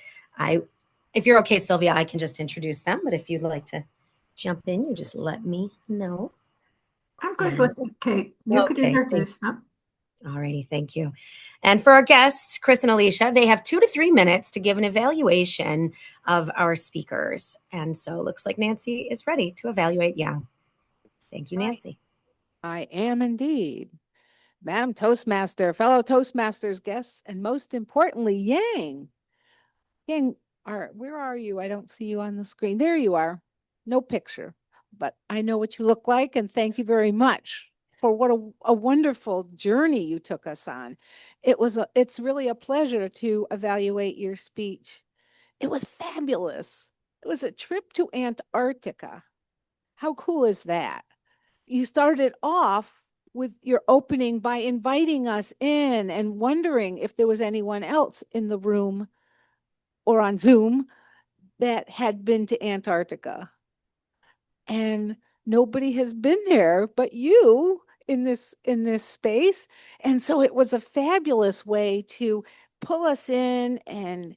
S1: If you're okay, Sylvia, I can just introduce them, but if you'd like to jump in, you just let me know.
S9: I'm good with it, Kate. You could introduce them.
S1: All righty, thank you. And for our guests, Chris and Alicia, they have 2 to 3 minutes to give an evaluation of our speakers. And so it looks like Nancy is ready to evaluate Yang. Thank you, Nancy.
S14: I am indeed. Madam Toastmaster, fellow Toastmasters guests, and most importantly, Yang. Yang, where are you? I don't see you on the screen. There you are. No picture, but I know what you look like, and thank you very much for what a wonderful journey you took us on. It's really a pleasure to evaluate your speech. It was fabulous. It was a trip to Antarctica. How cool is that? You started off with your opening by inviting us in and wondering if there was anyone else in the room or on Zoom that had been to Antarctica. And nobody has been there but you in this space. And so it was a fabulous way to pull us in, and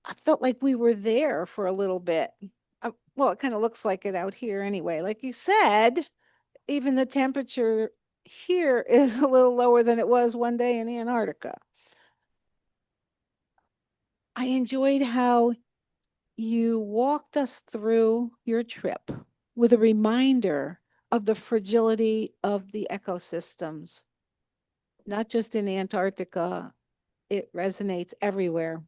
S14: I felt like we were there for a little bit. Well, it kind of looks like it out here anyway. Like you said, even the temperature here is a little lower than it was one day in Antarctica. I enjoyed how you walked us through your trip with a reminder of the fragility of the ecosystems, not just in Antarctica, it resonates everywhere.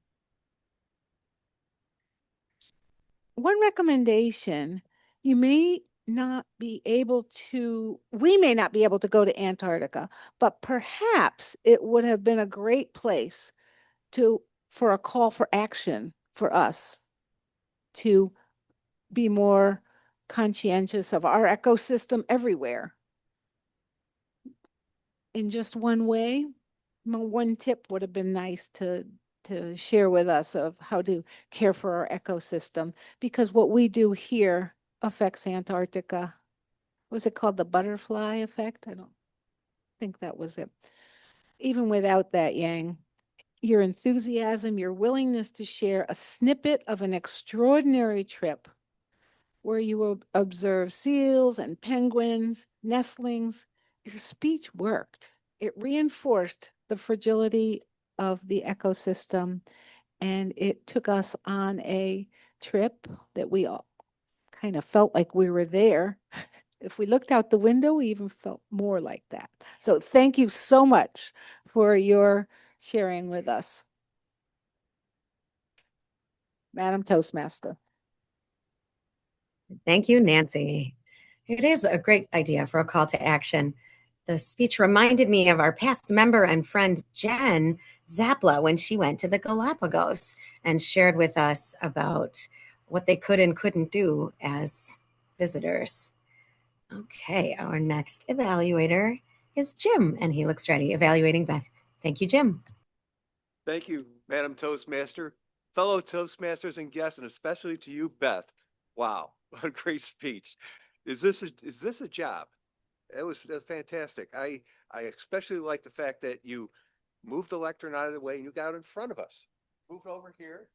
S14: One recommendation, we may not be able to go to Antarctica, but perhaps it would have been a great place for a call for action for us. to be more conscientious of our ecosystem everywhere. In just one way, one tip would have been nice to share with us of how to care for our ecosystem, because what we do here affects Antarctica. Was it called the butterfly effect? I don't think that was it. Even without that, Yang, your enthusiasm, your willingness to share a snippet of an extraordinary trip where you will observe seals and penguins, nestlings, your speech worked. It reinforced the fragility of the ecosystem, and it took us on a trip that we all kind of felt like we were there. If we looked out the window, we even felt more like that. So thank you so much for your sharing with us, Madam Toastmaster.
S1: Thank you, Nancy. It is a great idea for a call to action. The speech reminded me of our past member and friend Jen Zapla when she went to the Galapagos and shared with us about what they could and couldn't do as visitors. Okay, our next evaluator is Jim, and he looks ready, evaluating Beth. Thank you, Jim.
S16: Thank you, Madam Toastmaster, fellow Toastmasters and guests, and especially to you, Beth. Wow, what a great speech. Is this a job? It was fantastic. I especially like the fact that you moved the lectern out of the way and you got in front of us. Moved over here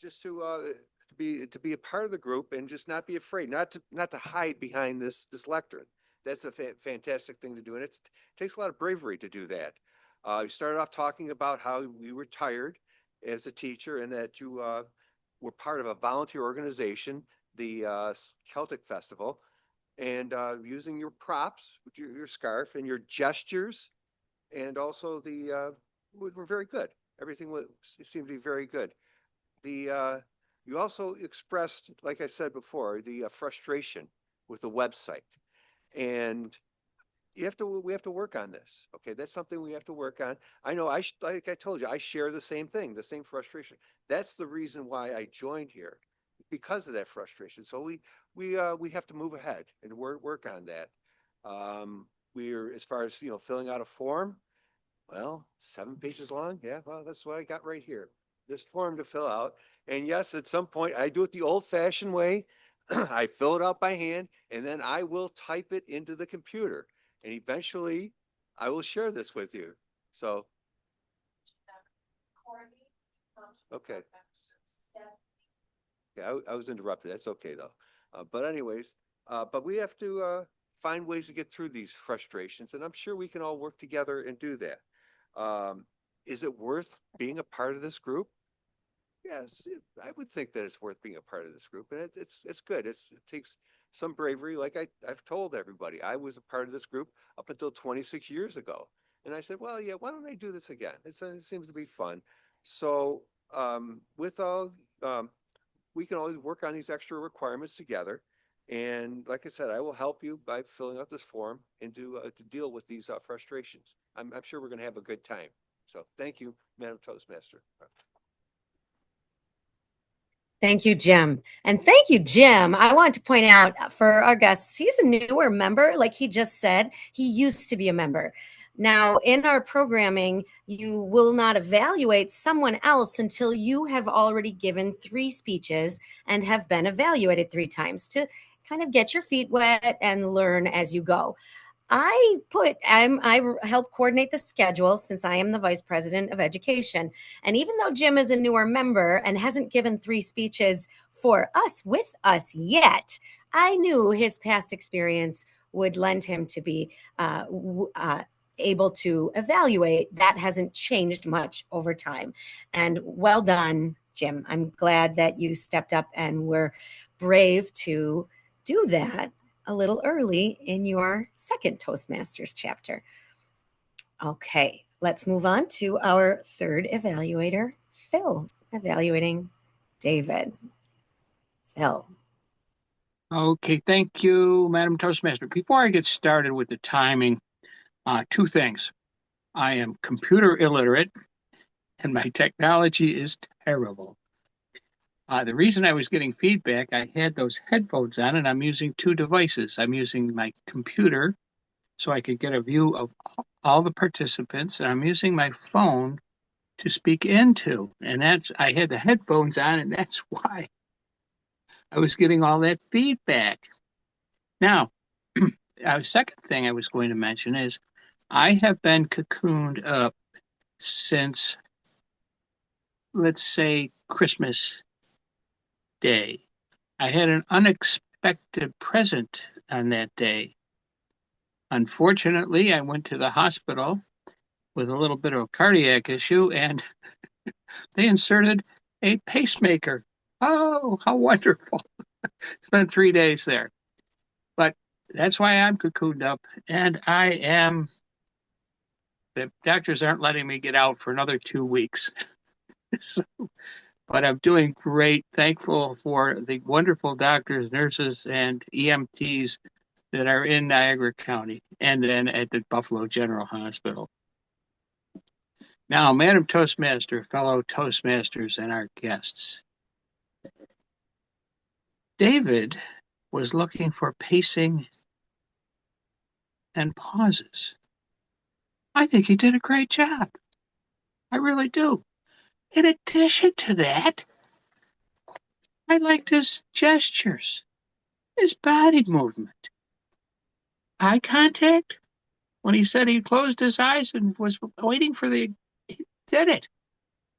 S16: just to be a part of the group and just not be afraid, not to hide behind this lectern. That's a fantastic thing to do, and it takes a lot of bravery to do that. You started off talking about how you were retired as a teacher and that you were part of a volunteer organization, the Celtic Festival, and using your props, your scarf, and your gestures, and also were very good. Everything seemed to be very good. You also expressed, like I said before, the frustration with the website, and we have to work on this. Okay, that's something we have to work on. I know like I told you, I share the same thing, the same frustration. That's the reason why I joined here, because of that frustration. So we have to move ahead and work on that. We're, as far as filling out a form, well, 7 pages long. Yeah, well, that's what I got right here. This form to fill out. And yes, at some point I do it the old-fashioned way. I fill it out by hand, and then I will type it into the computer. And eventually I will share this with you. So, okay. Yeah, I was interrupted. That's okay though. But anyways, but we have to find ways to get through these frustrations, and I'm sure we can all work together and do that. Is it worth being a part of this group? Yes, I would think that it's worth being a part of this group, and it's good. It takes some bravery. Like I've told everybody, I was a part of this group up until 26 years ago, and I said, well, yeah, why don't I do this again? It seems to be fun. So with all we can always work on these extra requirements together. And like I said, I will help you by filling out this form and to deal with these frustrations. I'm sure we're going to have a good time. So thank you, Madam Toastmaster.
S1: Thank you, Jim. And thank you, Jim. I want to point out for our guests, he's a newer member. Like he just said, he used to be a member. Now, in our programming, you will not evaluate someone else until you have already given 3 speeches and have been evaluated 3 times to kind of get your feet wet and learn as you go. I help coordinate the schedule since I am the vice president of education. And even though Jim is a newer member and hasn't given 3 speeches for us with us yet, I knew his past experience would lend him to be able to evaluate. That hasn't changed much over time. And well done, Jim. I'm glad that you stepped up and were brave to do that a little early in your second Toastmasters chapter. Okay, let's move on to our third evaluator, Phil, evaluating David. Phil.
S18: Okay, thank you, Madam Toastmaster. Before I get started with the timing, 2 things. I am computer illiterate and my technology is terrible. The reason I was getting feedback, I had those headphones on and I'm using two devices. I'm using my computer so I could get a view of all the participants, and I'm using my phone to speak into. And I had the headphones on, and that's why I was getting all that feedback. Now, a second thing I was going to mention is I have been cocooned up since, let's say, Christmas Day. I had an unexpected present on that day. Unfortunately, I went to the hospital with a little bit of a cardiac issue and they inserted a pacemaker. Oh, how wonderful. Spent 3 days there. But that's why I'm cocooned up and the doctors aren't letting me get out for another 2 weeks. So, but I'm doing great. Thankful for the wonderful doctors, nurses, and EMTs that are in Niagara County and then at the Buffalo General Hospital. Now, Madam Toastmaster, fellow Toastmasters, and our guests. David was looking for pacing and pauses. I think he did a great job. I really do. In addition to that, I liked his gestures, his body movement, eye contact. When he said he closed his eyes and was waiting for he did it.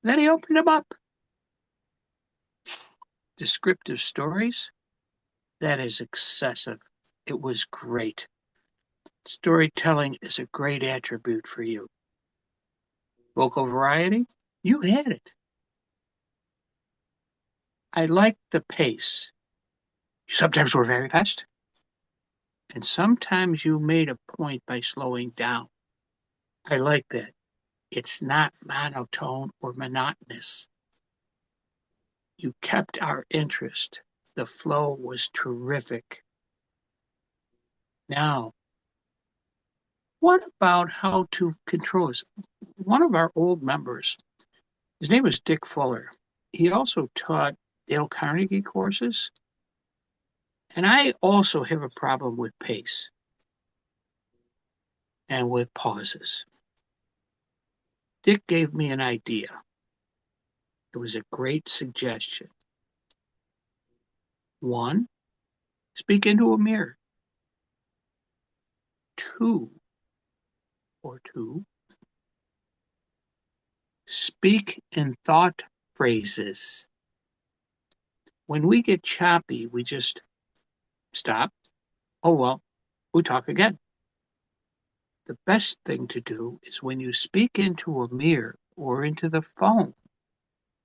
S18: Then he opened them up. Descriptive stories, that is excessive. It was great. Storytelling is a great attribute for you. Vocal variety, you had it. I liked the pace. Sometimes we're very fast, and sometimes you made a point by slowing down. I like that. It's not monotone or monotonous. You kept our interest. The flow was terrific. Now, what about how to control this? One of our old members, his name was Dick Fuller. He also taught Dale Carnegie courses. And I also have a problem with pace and with pauses. Dick gave me an idea. It was a great suggestion. 1, speak into a mirror. 2, speak in thought phrases. When we get choppy, we just stop. Oh, well, we talk again. The best thing to do is when you speak into a mirror or into the phone,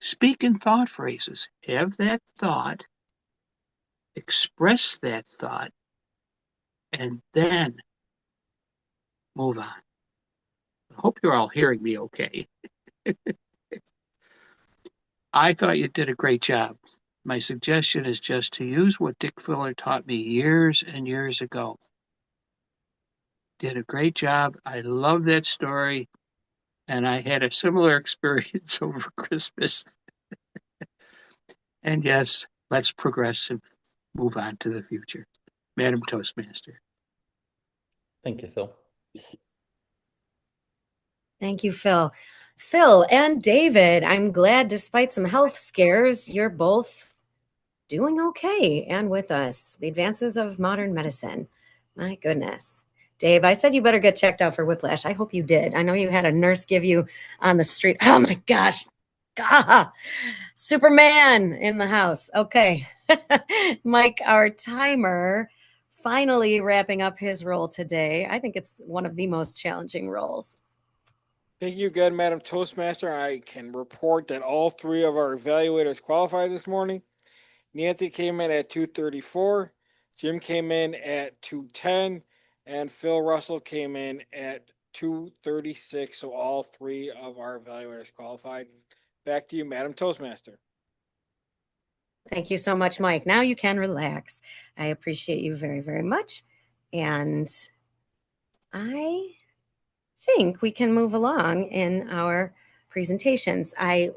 S18: speak in thought phrases. Have that thought, express that thought, and then move on. I hope you're all hearing me okay. I thought you did a great job. My suggestion is just to use what Dick Fuller taught me years and years ago. Did a great job. I love that story. And I had a similar experience over Christmas. And yes, let's progress and move on to the future. Madam Toastmaster.
S19: Thank you, Phil.
S1: Thank you, Phil. Phil and David, I'm glad despite some health scares, you're both doing okay and with us. The advances of modern medicine. My goodness. Dave, I said you better get checked out for whiplash. I hope you did. I know you had a nurse give you on the street. Oh my gosh. God. Superman in the house. Okay. Mike, our timer, finally wrapping up his role today. I think it's one of the most challenging roles.
S10: Thank you again, Madam Toastmaster. I can report that all 3 of our evaluators qualified this morning. Nancy came in at 234, Jim came in at 210, and Phil Russell came in at 236. So all 3 of our evaluators qualified. Back to you, Madam Toastmaster.
S1: Thank you so much, Mike. Now you can relax. I appreciate you very, very much. And I think we can move along in our presentations. I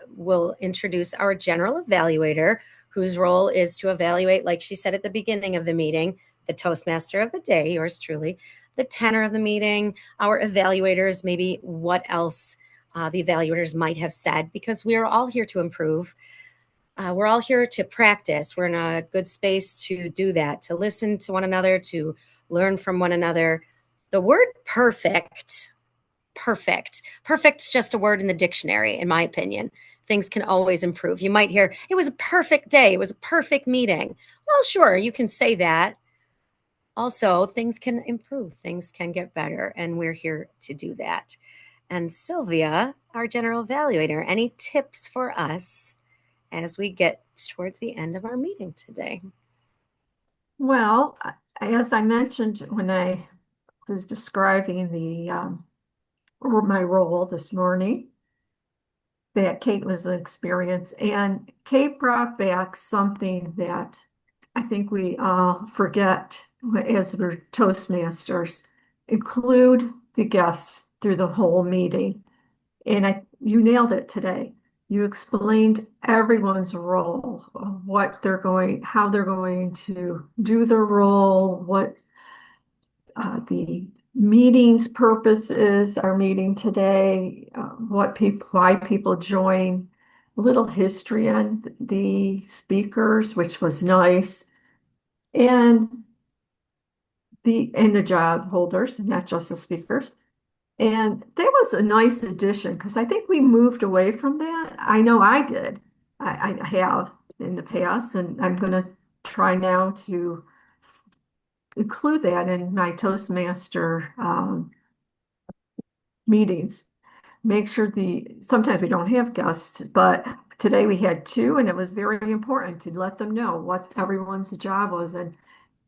S1: we'll introduce our general evaluator, whose role is to evaluate, like she said at the beginning of the meeting, the Toastmaster of the day, yours truly, the tenor of the meeting, our evaluators, maybe what else the evaluators might have said, because we are all here to improve. We're all here to practice. We're in a good space to do that, to listen to one another, to learn from one another. The word perfect's just a word in the dictionary, in my opinion. Things can always improve. You might hear, it was a perfect day, it was a perfect meeting. Well, sure, you can say that. Also, things can improve, things can get better, and we're here to do that. And Sylvia, our general evaluator, any tips for us as we get towards the end of our meeting today?
S9: Well, as I mentioned when I was describing my role this morning, that Kate was an experience, and Kate brought back something that I think we all forget as we're Toastmasters. Include the guests through the whole meeting. And you nailed it today. You explained everyone's role, how they're going to do their role, what the meeting's purpose is, our meeting today, why people join, a little history on the speakers, which was nice, and the job holders, not just the speakers. And that was a nice addition because I think we moved away from that. I know I did. I have in the past, and I'm going to try now to include that in my Toastmaster meetings. Make sure sometimes we don't have guests, but today we had two, and it was very important to let them know what everyone's job was. And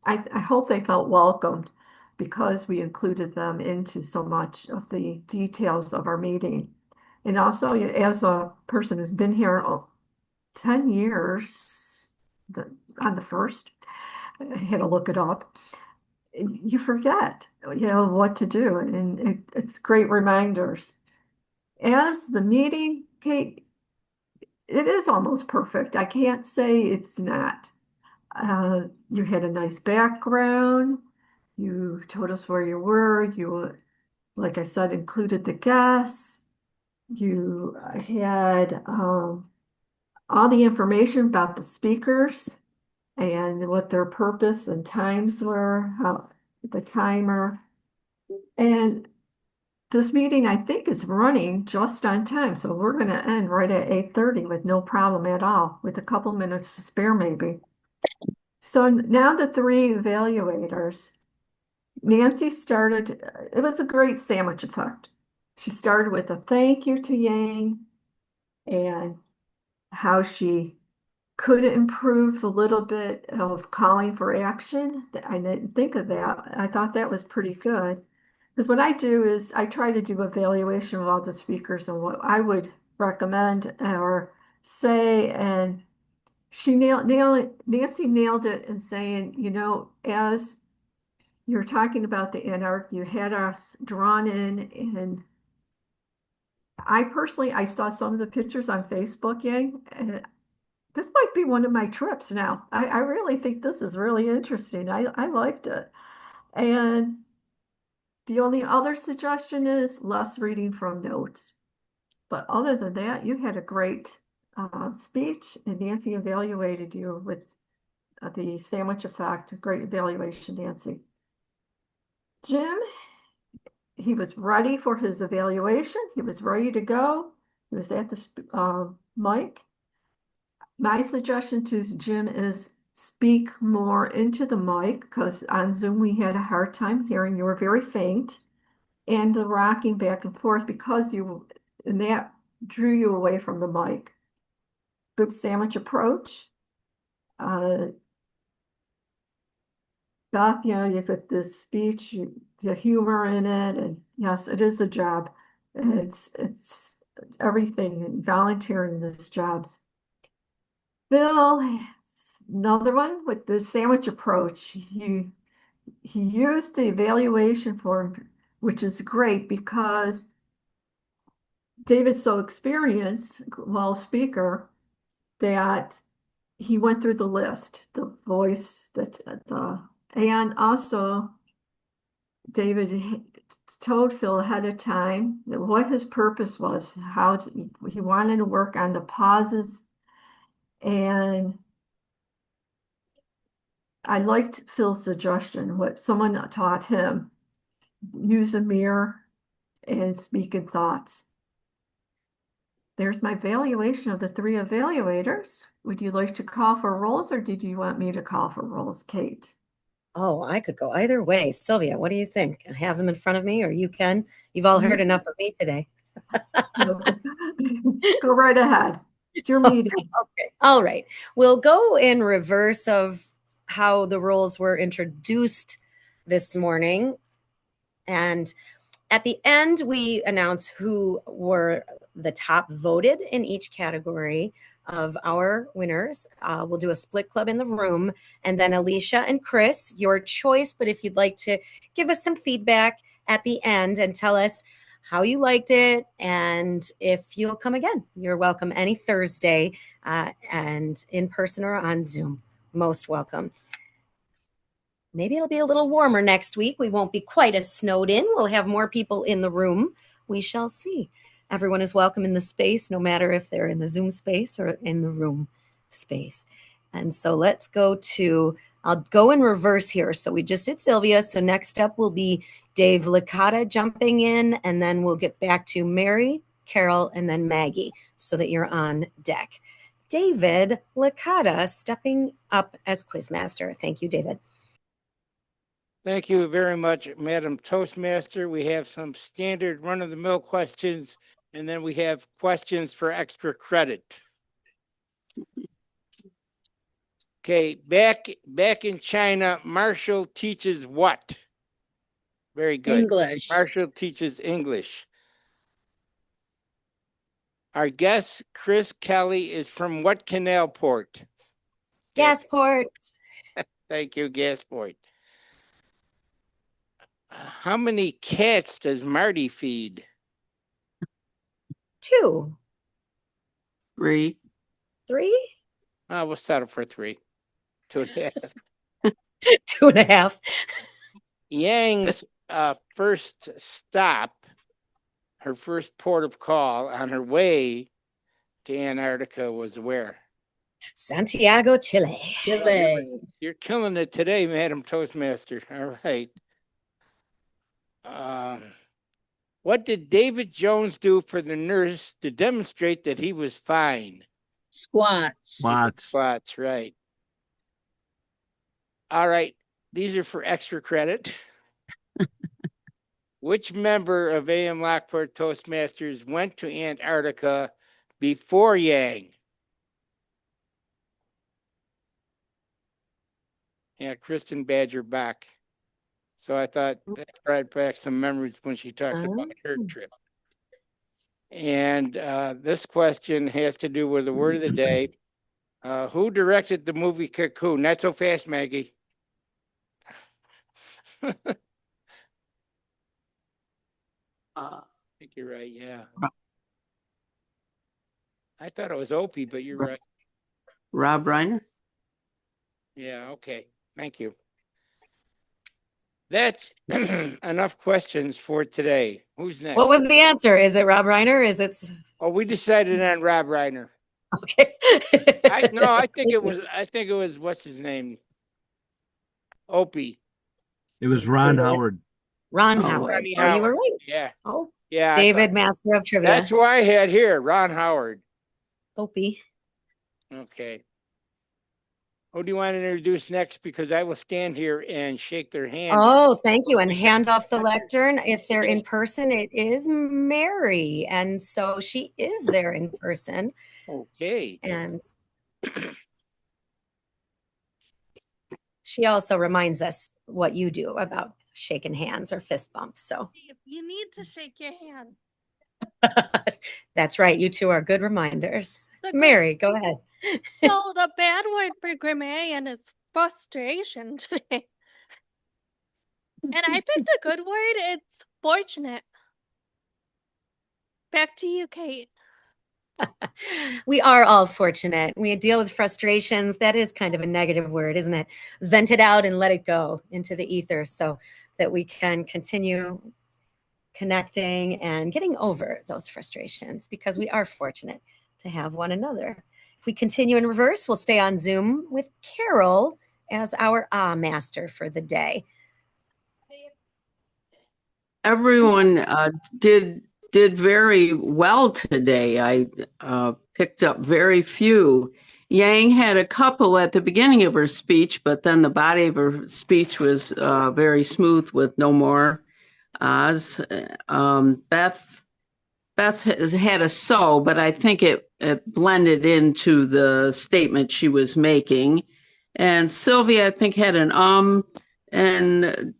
S9: I hope they felt welcomed because we included them into so much of the details of our meeting. And also, as a person who's been here 10 years, on the first, I had to look it up. You forget, what to do, and it's great reminders. As the meeting, Kate, it is almost perfect. I can't say it's not. You had a nice background. You told us where you were. You, like I said, included the guests. You had all the information about the speakers and what their purpose and times were, how the timer. And this meeting, I think, is running just on time. So we're going to end right at 8:30 with no problem at all, with a couple minutes to spare maybe. So now the three evaluators. Nancy started, it was a great sandwich effect. She started with a thank you to Yang and how she could improve a little bit of calling for action. I didn't think of that. I thought that was pretty good. Because what I do is I try to do evaluation of all the speakers and what I would recommend or say. And Nancy nailed it in saying, as you're talking about the anarch, you had us drawn in, and I saw some of the pictures on Facebook, Yang, and this might be one of my trips now. I really think this is really interesting. I liked it. And the only other suggestion is less reading from notes. But other than that, you had a great speech, and Nancy evaluated you with the sandwich effect. Great evaluation, Nancy. Jim, he was ready for his evaluation. He was ready to go. He was at the mic. My suggestion to Jim is speak more into the mic because on Zoom we had a hard time hearing. You were very faint, and the rocking back and forth and that drew you away from the mic. Good sandwich approach. Beth, you put the speech, the humor in it, and yes, it is a job. It's everything, and volunteering this jobs. Bill, another one with the sandwich approach. He used the evaluation form, which is great because David's so experienced, well speaker, that he went through the list, the voice, and also David told Phil ahead of time that what his purpose was, he wanted to work on the pauses. And I liked Phil's suggestion, what someone taught him, use a mirror and speak in thoughts. There's my valuation of the three evaluators. Would you like to call for rolls or did you want me to call for rolls, Kate?
S1: Oh, I could go either way. Sylvia, what do you think? I have them in front of me, or you can. You've all heard enough of me today.
S9: Go right ahead. It's your meeting.
S1: Okay. All right. We'll go in reverse of how the rules were introduced this morning. And at the end, we announce who were the top voted in each category of our winners. We'll do a split club in the room. And then Alicia and Chris, your choice. But if you'd like to give us some feedback at the end and tell us how you liked it and if you'll come again, you're welcome any Thursday and in person or on Zoom. Most welcome. Maybe it'll be a little warmer next week. We won't be quite as snowed in. We'll have more people in the room. We shall see. Everyone is welcome in the space, no matter if they're in the Zoom space or in the room space. And so let's go to, I'll go in reverse here. So we just did Sylvia. So next up will be Dave Licata jumping in, and then we'll get back to Mary, Carol, and then Maggie so that you're on deck. David Licata stepping up as Quizmaster. Thank you, David.
S10: Thank you very much, Madam Toastmaster. We have some standard run-of-the-mill questions, and then we have questions for extra credit. Okay, back in China, Marshall teaches what? Very good.
S17: English.
S10: Marshall teaches English. Our guest, Chris Kelly, is from what canal port?
S1: Gasport.
S10: Thank you, Gasport. How many cats does Marty feed?
S1: 2.
S7: 3.
S1: 3?
S10: We'll settle for 3. 2.5.
S1: 2.5.
S10: Yang's first stop, her first port of call on her way to Antarctica was where?
S1: Santiago, Chile.
S10: You're killing it today, Madam Toastmaster. All right. What did David Jones do for the nurse to demonstrate that he was fine?
S17: Squats.
S10: Squats, right. All right. These are for extra credit. Which member of AM Lockport Toastmasters went to Antarctica before Yang? Yeah, Kristen Badger Bach. So I thought that brought back some memories when she talked about her trip. And this question has to do with the word of the day. Who directed the movie Cocoon? Not so fast, Maggie. I think you're right, yeah. I thought it was Opie, but you're right.
S7: Rob Reiner?
S10: Yeah, okay. Thank you. That's enough questions for today. Who's next?
S1: What was the answer? Is it Rob Reiner? Is it?
S10: Oh, we decided on Rob Reiner.
S1: Okay.
S10: I think it was what's his name? Opie.
S3: It was Ron Howard.
S1: Ron Howard.
S10: Ronnie
S1: So you
S10: Howard.
S1: were right.
S10: Yeah.
S1: Oh,
S10: yeah.
S1: David, master of trivia.
S10: That's who I had here, Ron Howard.
S1: Opie.
S10: Okay. Who do you want to introduce next? Because I will stand here and shake their hand.
S1: Oh, thank you. And hand off the lectern. If they're in person, it is Mary. And so she is there in person.
S10: Okay.
S1: And she also reminds us what you do about shaking hands or fist bumps. So
S2: You need to shake your hand.
S1: that's right. You two are good reminders. Mary, go ahead.
S2: So the bad word for grammarian is frustration today. And I picked a good word. It's fortunate. Back to you, Kate.
S1: We are all fortunate. We deal with frustrations. That is kind of a negative word, isn't it? Vent it out and let it go into the ether so that we can continue connecting and getting over those frustrations because we are fortunate to have one another. If we continue in reverse, we'll stay on Zoom with Carol as our master for the day.
S7: Everyone did very well today. I picked up very few. Yang had a couple at the beginning of her speech, but then the body of her speech was very smooth with no more Oz. Beth has had a so, but I think it blended into the statement she was making. And Sylvia, I think, had an and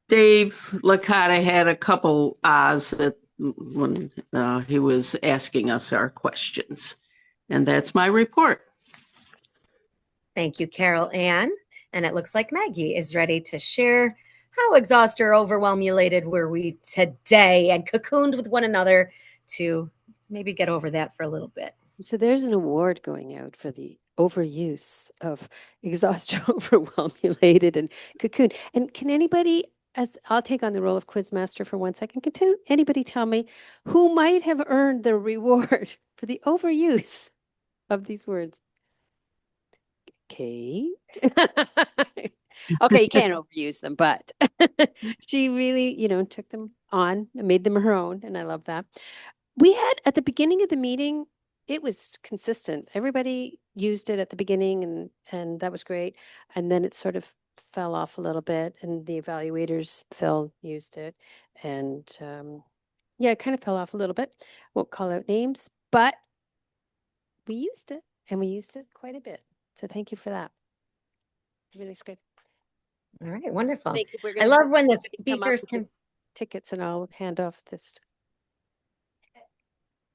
S7: Dave Licata had a couple Oz that when he was asking us our questions. And that's my report.
S1: Thank you, Carol Ann. And it looks like Maggie is ready to share how exhausted or overwhelmulated were we today and cocooned with one another to maybe get over that for a little bit.
S5: So there's an award going out for the overuse of exhausted, overwhelmulated, and cocoon. And can anybody, as I'll take on the role of quizmaster for 1 second, can anybody tell me who might have earned the reward for the overuse of these words? Kate? Okay, you can't overuse them, but she really, took them on and made them her own, and I love that. We had at the beginning of the meeting, it was consistent. Everybody used it at the beginning, and that was great. And then it sort of fell off a little bit, and the evaluators, Phil, used it, and yeah, it kind of fell off a little bit. Won't call out names, but we used it, and we used it quite a bit. So thank you for that. Really great.
S1: All right, wonderful.
S5: Thank you.
S1: I love when the
S5: Come up
S1: speakers
S5: with
S1: can.
S5: the tickets, and I'll hand off this.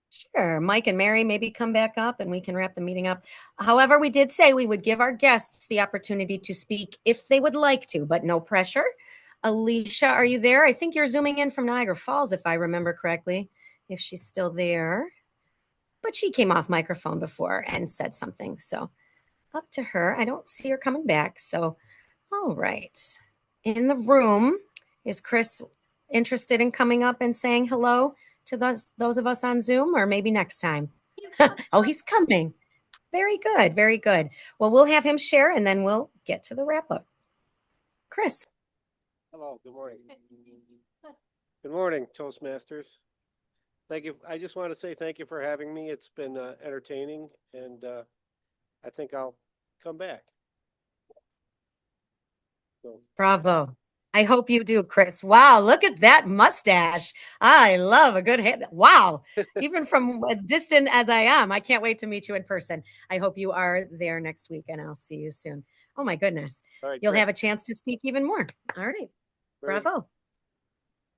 S1: Sure, Mike and Mary maybe come back up and we can wrap the meeting up. However, we did say we would give our guests the opportunity to speak if they would like to, but no pressure. Alicia, are you there? I think you're zooming in from Niagara Falls, if I remember correctly, if she's still there. But she came off microphone before and said something, so up to her. I don't see her coming back, so all right. In the room, is Chris interested in coming up and saying hello to those of us on Zoom, or maybe next time? Oh, he's coming. Very good, very good. Well, we'll have him share, and then we'll get to the wrap-up. Chris.
S20: Hello, good morning. Good morning, Toastmasters. Thank you. I just want to say thank you for having me. It's been entertaining, and I think I'll come back. So.
S1: Bravo. I hope you do, Chris. Wow, look at that mustache. I love a good head. Wow. Even from as distant as I am, I can't wait to meet you in person. I hope you are there next week, and I'll see you soon. Oh, my goodness.
S20: All right,
S1: You'll
S20: great.
S1: have a chance to speak even more. All right.
S20: Great.
S1: Bravo.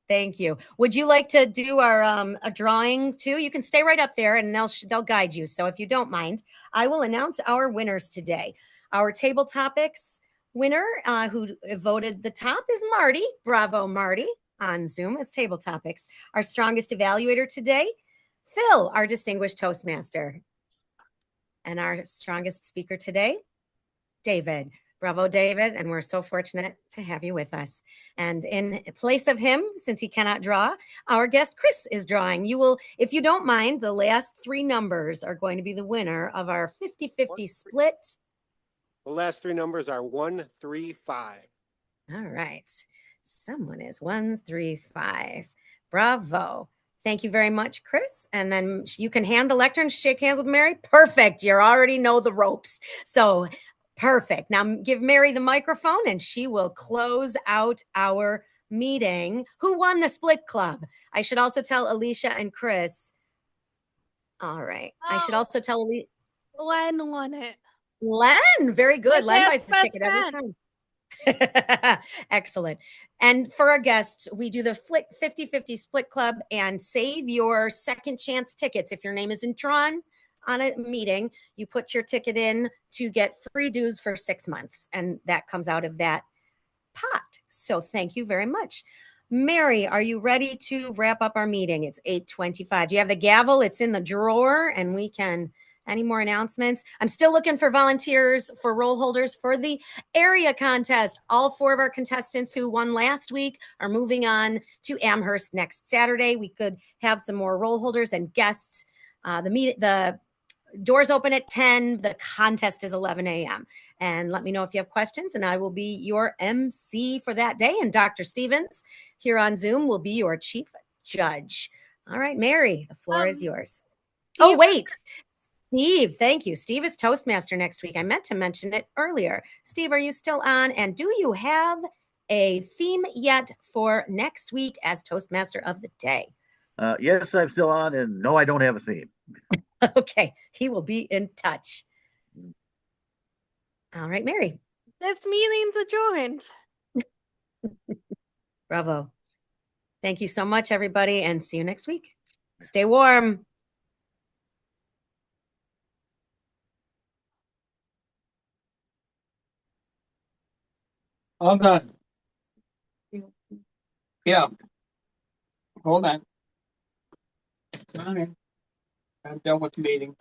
S1: Thank you. Would you like to do our a drawing too? You can stay right up there, and they'll guide you. So if you don't mind, I will announce our winners today. Our table topics winner who voted the top is Marty. Bravo, Marty, on Zoom as table topics. Our strongest evaluator today, Phil, our distinguished Toastmaster. And our strongest speaker today, David. Bravo, David, and we're so fortunate to have you with us. And in place of him, since he cannot draw, our guest Chris is drawing. You will, if you don't mind, the last three numbers are going to be the winner of our 50-50 split.
S20: The last three numbers are 1, 3, 5.
S1: All right. Someone is 1, 3, 5. Bravo. Thank you very much, Chris. And then you can hand the lectern, shake hands with Mary. Perfect. You already know the ropes. So perfect. Now give Mary the microphone and she will close out our meeting. Who won the split club? I should also tell Alicia and Chris. All right. I should also tell Alicia.
S2: Len won it.
S1: Len, very good.
S2: My
S1: Len
S2: dad's
S1: buys the ticket every
S2: best
S1: time. Excellent. And for our guests, we do the 50-50 split club and save your second chance tickets. If your name isn't drawn on a meeting, you put your ticket in to get free dues for 6 months. And that comes out of that pot. So thank you very much. Mary, are you ready to wrap up our meeting? It's 8:25. Do you have the gavel? It's in the drawer, and we can. Any more announcements? I'm still looking for volunteers for roll holders for the area contest. All 4 of our contestants who won last week are moving on to Amherst next Saturday. We could have some more roll holders and guests. The doors open at 10. The contest is 11 a.m. And let me know if you have questions, and I will be your MC for that day. And Dr. Stevens here on Zoom will be your chief judge. All right, Mary, the floor is yours. Oh, wait. Steve, thank you. Steve is Toastmaster next week. I meant to mention it earlier. Steve, are you still on? And do you have a theme yet for next week as Toastmaster of the day?
S13: Yes, I'm still on, and no, I don't have a theme.
S1: Okay, he will be in touch. All right, Mary.
S2: This meeting's adjourned.
S1: Bravo. Thank you so much, everybody, and see you next week. Stay warm.
S18: All done. Yeah. Hold on. Come on in. I'm done with the meeting.